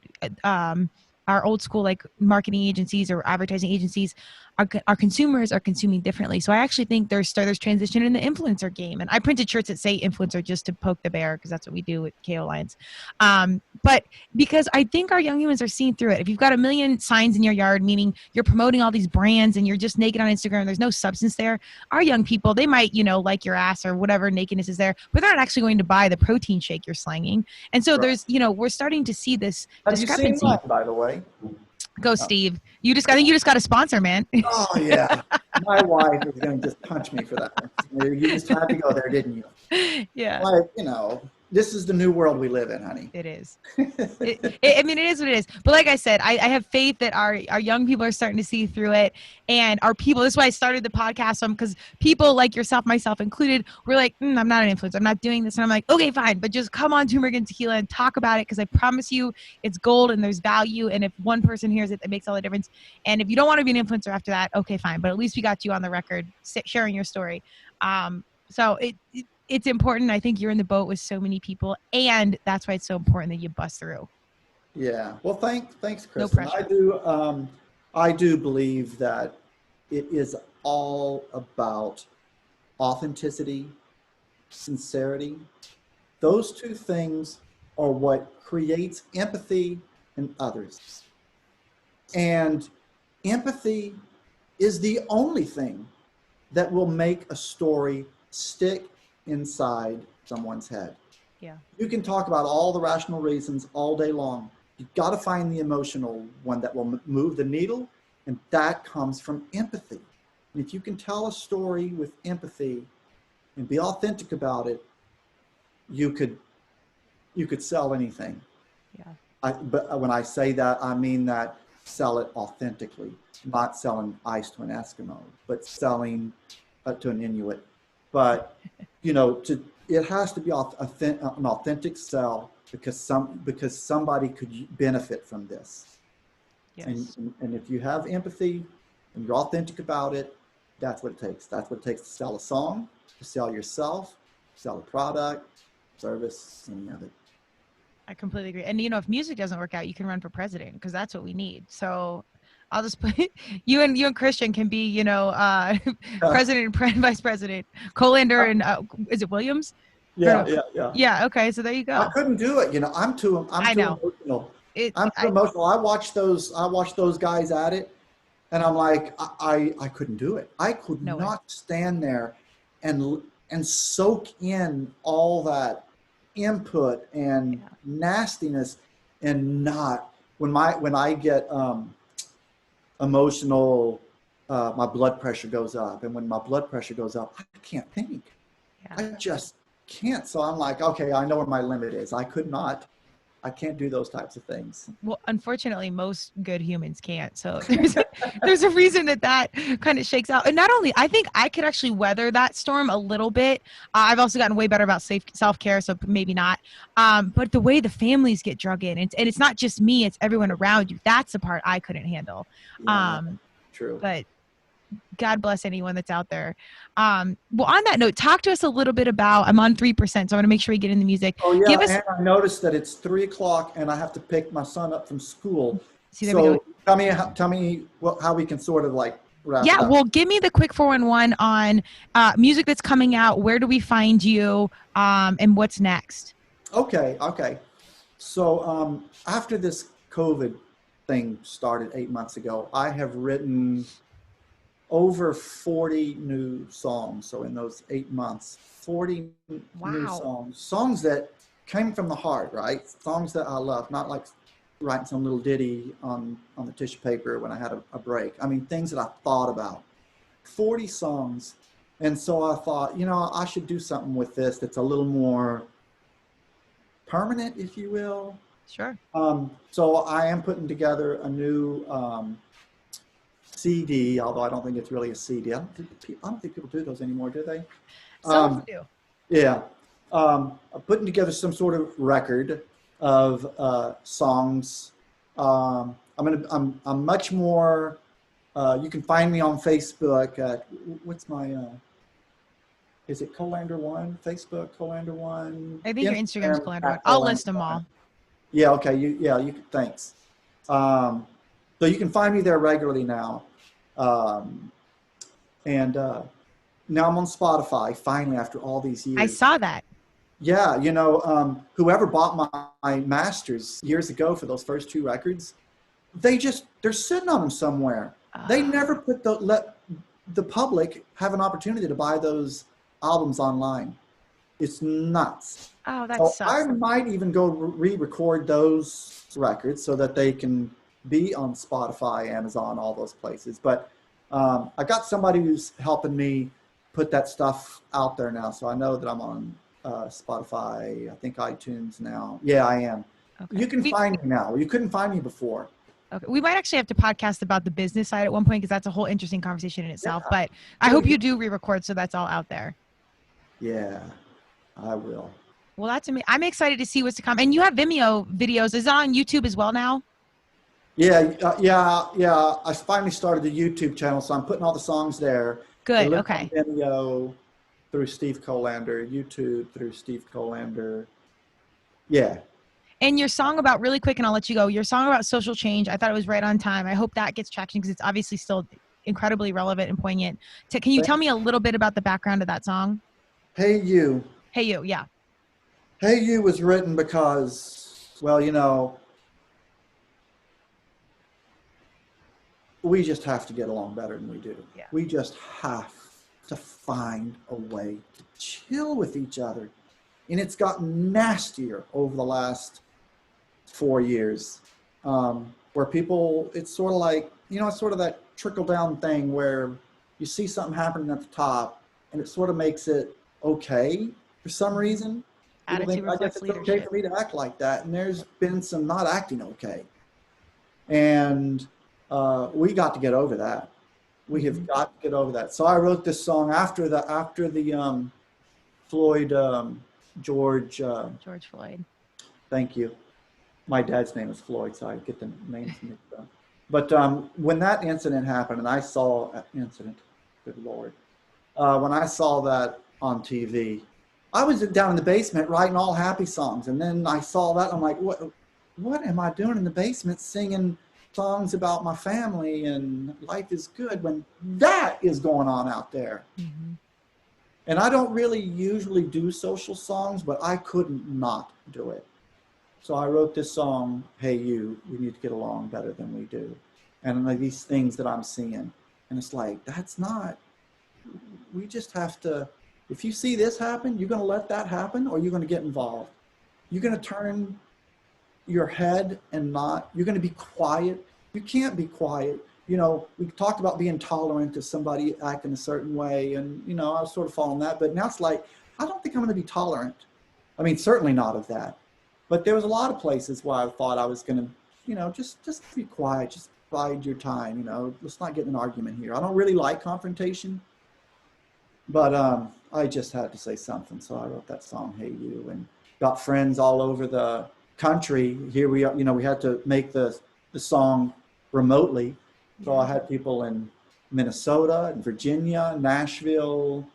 our old school like marketing agencies or advertising agencies, our consumers are consuming differently. So I actually think there's transition in the influencer game. And I printed shirts that say influencer just to poke the bear because that's what we do at KO Alliance. But because I think our young humans are seeing through it. If you've got 1 million signs in your yard, meaning you're promoting all these brands and you're just naked on Instagram, there's no substance there. Our young people, they might, like your ass or whatever nakedness is there, but they're not actually going to buy the protein shake you're slanging. And so there's, we're starting to see this discrepancy. Have you seen that, by the way? Go, Steve. I think you just got a sponsor, man. Oh, yeah. My wife is going to just punch me for that. You just had to go there, didn't you? Yeah. Like, this is the new world we live in, honey. It is. It is what it is. But like I said, I have faith that our young people are starting to see through it. And our people, this is why I started the podcast because people like yourself, myself included, were like, I'm not an influencer. I'm not doing this. And I'm like, okay, fine. But just come on Turmeric and Tequila and talk about it because I promise you it's gold and there's value. And if one person hears it, it makes all the difference. And if you don't want to be an influencer after that, okay, fine. But at least we got you on the record sharing your story. So it's important. I think you're in the boat with so many people, and that's why it's so important that you bust through. Yeah. Well, thanks, No Kristen. pressure. I do believe that it is all about authenticity, sincerity. Those two things are what creates empathy in others. And empathy is the only thing that will make a story stick inside someone's head. Yeah. You can talk about all the rational reasons all day long. You've got to find the emotional one that will move the needle, and that comes from empathy. And if you can tell a story with empathy and be authentic about it, you could sell anything. Yeah. But when I say that, I mean that sell it authentically, not selling ice to an Eskimo, but selling to an Inuit. But it has to be an authentic sell because somebody could benefit from this. And Yes. and if you have empathy and you're authentic about it, that's what it takes. That's what it takes to sell a song, to sell yourself, sell a product, service, any of it. I completely agree. And if music doesn't work out, you can run for president because that's what we need. So I'll just put you and Christian can be, president and vice president. Kolander and is it Williams? Or Yeah, no? yeah, yeah. Yeah. Okay. So there you I go. couldn't do it. I'm I too know emotional. it. I'm too emotional. I watch those guys at it, and I'm like, I couldn't do it. I could No way. not stand there and soak in all that input and Yeah. nastiness and not when I get emotional, my blood pressure goes up, and when my blood pressure goes up, I can't think. Yeah. I just can't. So I'm like, okay, I know where my limit is. I can't do those types of things. Well, unfortunately, most good humans can't. So there's a reason that kind of shakes out. And not only, I think I could actually weather that storm a little bit. I've also gotten way better about self-care, so maybe not. But the way the families get drug in, and it's not just me, it's everyone around you. That's the part I couldn't handle. Yeah, Um, true. but God bless anyone that's out there. Well, on that note, talk to us a little bit about, I'm on 3%, so I want to make sure we get in the music. Oh Give yeah, us, and I noticed that it's 3 o'clock, and I have to pick my son up from school. see, there we go. So tell me how we can sort of like wrap Yeah, it up. well, give me the quick 411 on music that's coming out. Where do we find you? And what's next? Okay. So after this COVID thing started 8 months ago, I have written over 40 new songs. So in those 8 months, 40 new Wow. songs that came from the heart, right? Songs that I love, not like writing some little ditty on the tissue paper when I had a break. I mean, things that I thought about. 40 songs. And so I thought, I should do something with this that's a little more permanent, if you will. Sure. So I am putting together a new CD, although I don't think it's really a CD. I don't think people do those anymore, do they? Some of Um, them do. yeah. I'm putting together some sort of record of songs. I'm much more. You can find me on Facebook at what's my. Is it Kolander One? Facebook Kolander One. I think your Instagram's Instagram Kolander. at I'll Kolander list them One. all. Yeah. Okay. You. Thanks. So you can find me there regularly now. Um, and now I'm on Spotify finally after all these I years. saw that. Yeah, whoever bought my masters years ago for those first two records, they're sitting on them somewhere. They never let the public have an opportunity to buy those albums online. It's nuts. Oh, that So I sucks. might even go re-record those records so that they can be on Spotify, Amazon, all those places. But I got somebody who's helping me put that stuff out there now. So I know that I'm on Spotify, I think iTunes now. Yeah, I am. Okay. You can find me now. You couldn't find me before. Okay. We might actually have to podcast about the business side at one point because that's a whole interesting conversation in itself. Yeah. But I hope you do re-record so that's all out there. Yeah, I will. Well, that's amazing. I'm excited to see what's to come. And you have Vimeo videos. Is it on YouTube as well now? Yeah. I finally started the YouTube channel, so I'm putting all the songs there. Good. They live Okay. on Vimeo through Steve Kolander, YouTube through Steve Kolander. Yeah. And your song about, really quick, and I'll let you go, your song about social change, I thought it was right on time. I hope that gets traction because it's obviously still incredibly relevant and poignant. Can you tell me a little bit about the background of that song? Hey You. Hey You, yeah. Hey You was written because, well, we just have to get along better than we do. Yeah. We just have to find a way to chill with each other. And it's gotten nastier over the last 4 years, where people, it's sort of like, it's sort of that trickle down thing where you see something happening at the top and it sort of makes it okay for some reason. People Attitude think, I guess reflects it's okay leadership. for me to act like that. And there's been some not acting okay. And we got to get over that. We have got to get over that. So I wrote this song after the Floyd, George Floyd. Thank you. My dad's name is Floyd, so I get the names mixed up. But when that incident happened, and I saw that incident, good Lord, when I saw that on TV, I was down in the basement writing all happy songs, and then I saw that, I'm like, what am I doing in the basement singing songs about my family and life is good when that is going on out there? Mm-hmm. And I don't really usually do social songs, but I couldn't not do it. So I wrote this song, Hey You, we need to get along better than we do. And like these things that I'm seeing. And it's like, we just have to, if you see this happen, you're going to let that happen, or you're going to get involved. You're going to turn your head and you're going to be quiet. You can't be quiet. We talked about being tolerant of somebody acting a certain way. And, I was sort of following that. But now it's like, I don't think I'm going to be tolerant. I mean, certainly not of that. But there was a lot of places where I thought I was going to, just be quiet, just bide your time, let's not get in an argument here. I don't really like confrontation, but I just had to say something. So I wrote that song, Hey You, and got friends all over the country. Here we are, we had to make the song remotely. So I had people in Minnesota and Virginia, Nashville,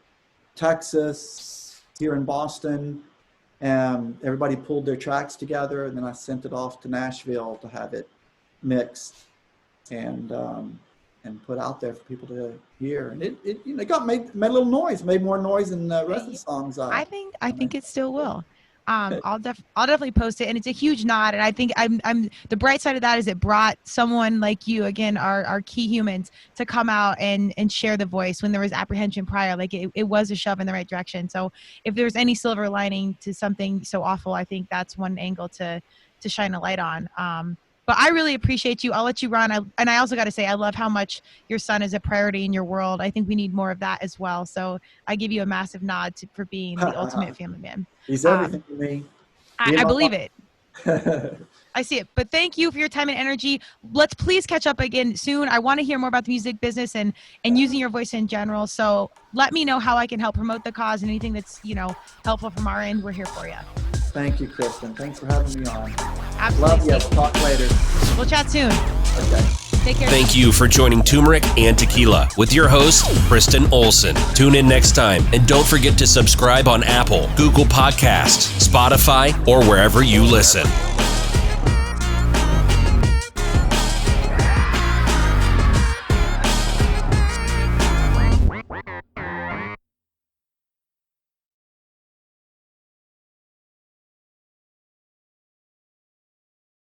Texas, here in Boston. And everybody pulled their tracks together, and then I sent it off to Nashville to have it mixed and put out there for people to hear. And it made a little noise, made more noise than the rest of the songs. I think it still will. I'll definitely post it, and it's a huge nod. And I think I'm the bright side of that is it brought someone like you, again, our key humans, to come out and share the voice when there was apprehension prior. Like it was a shove in the right direction. So if there's any silver lining to something so awful, I think that's one angle to shine a light on. But I really appreciate you. I'll let you run. And I also got to say, I love how much your son is a priority in your world. I think we need more of that as well. So I give you a massive nod for being the ultimate family man. He's everything to me. I believe it. I see it. But thank you for your time and energy. Let's please catch up again soon. I want to hear more about the music business and using your voice in general. So let me know how I can help promote the cause, and anything that's, helpful from our end. We're here for you. Thank you, Kristen. Thanks for having me on. Absolutely. Love you. We'll talk later. We'll chat soon. Okay. Take care. Thank you for joining Turmeric and Tequila with your host, Kristen Olson. Tune in next time, and don't forget to subscribe on Apple, Google Podcasts, Spotify, or wherever you listen.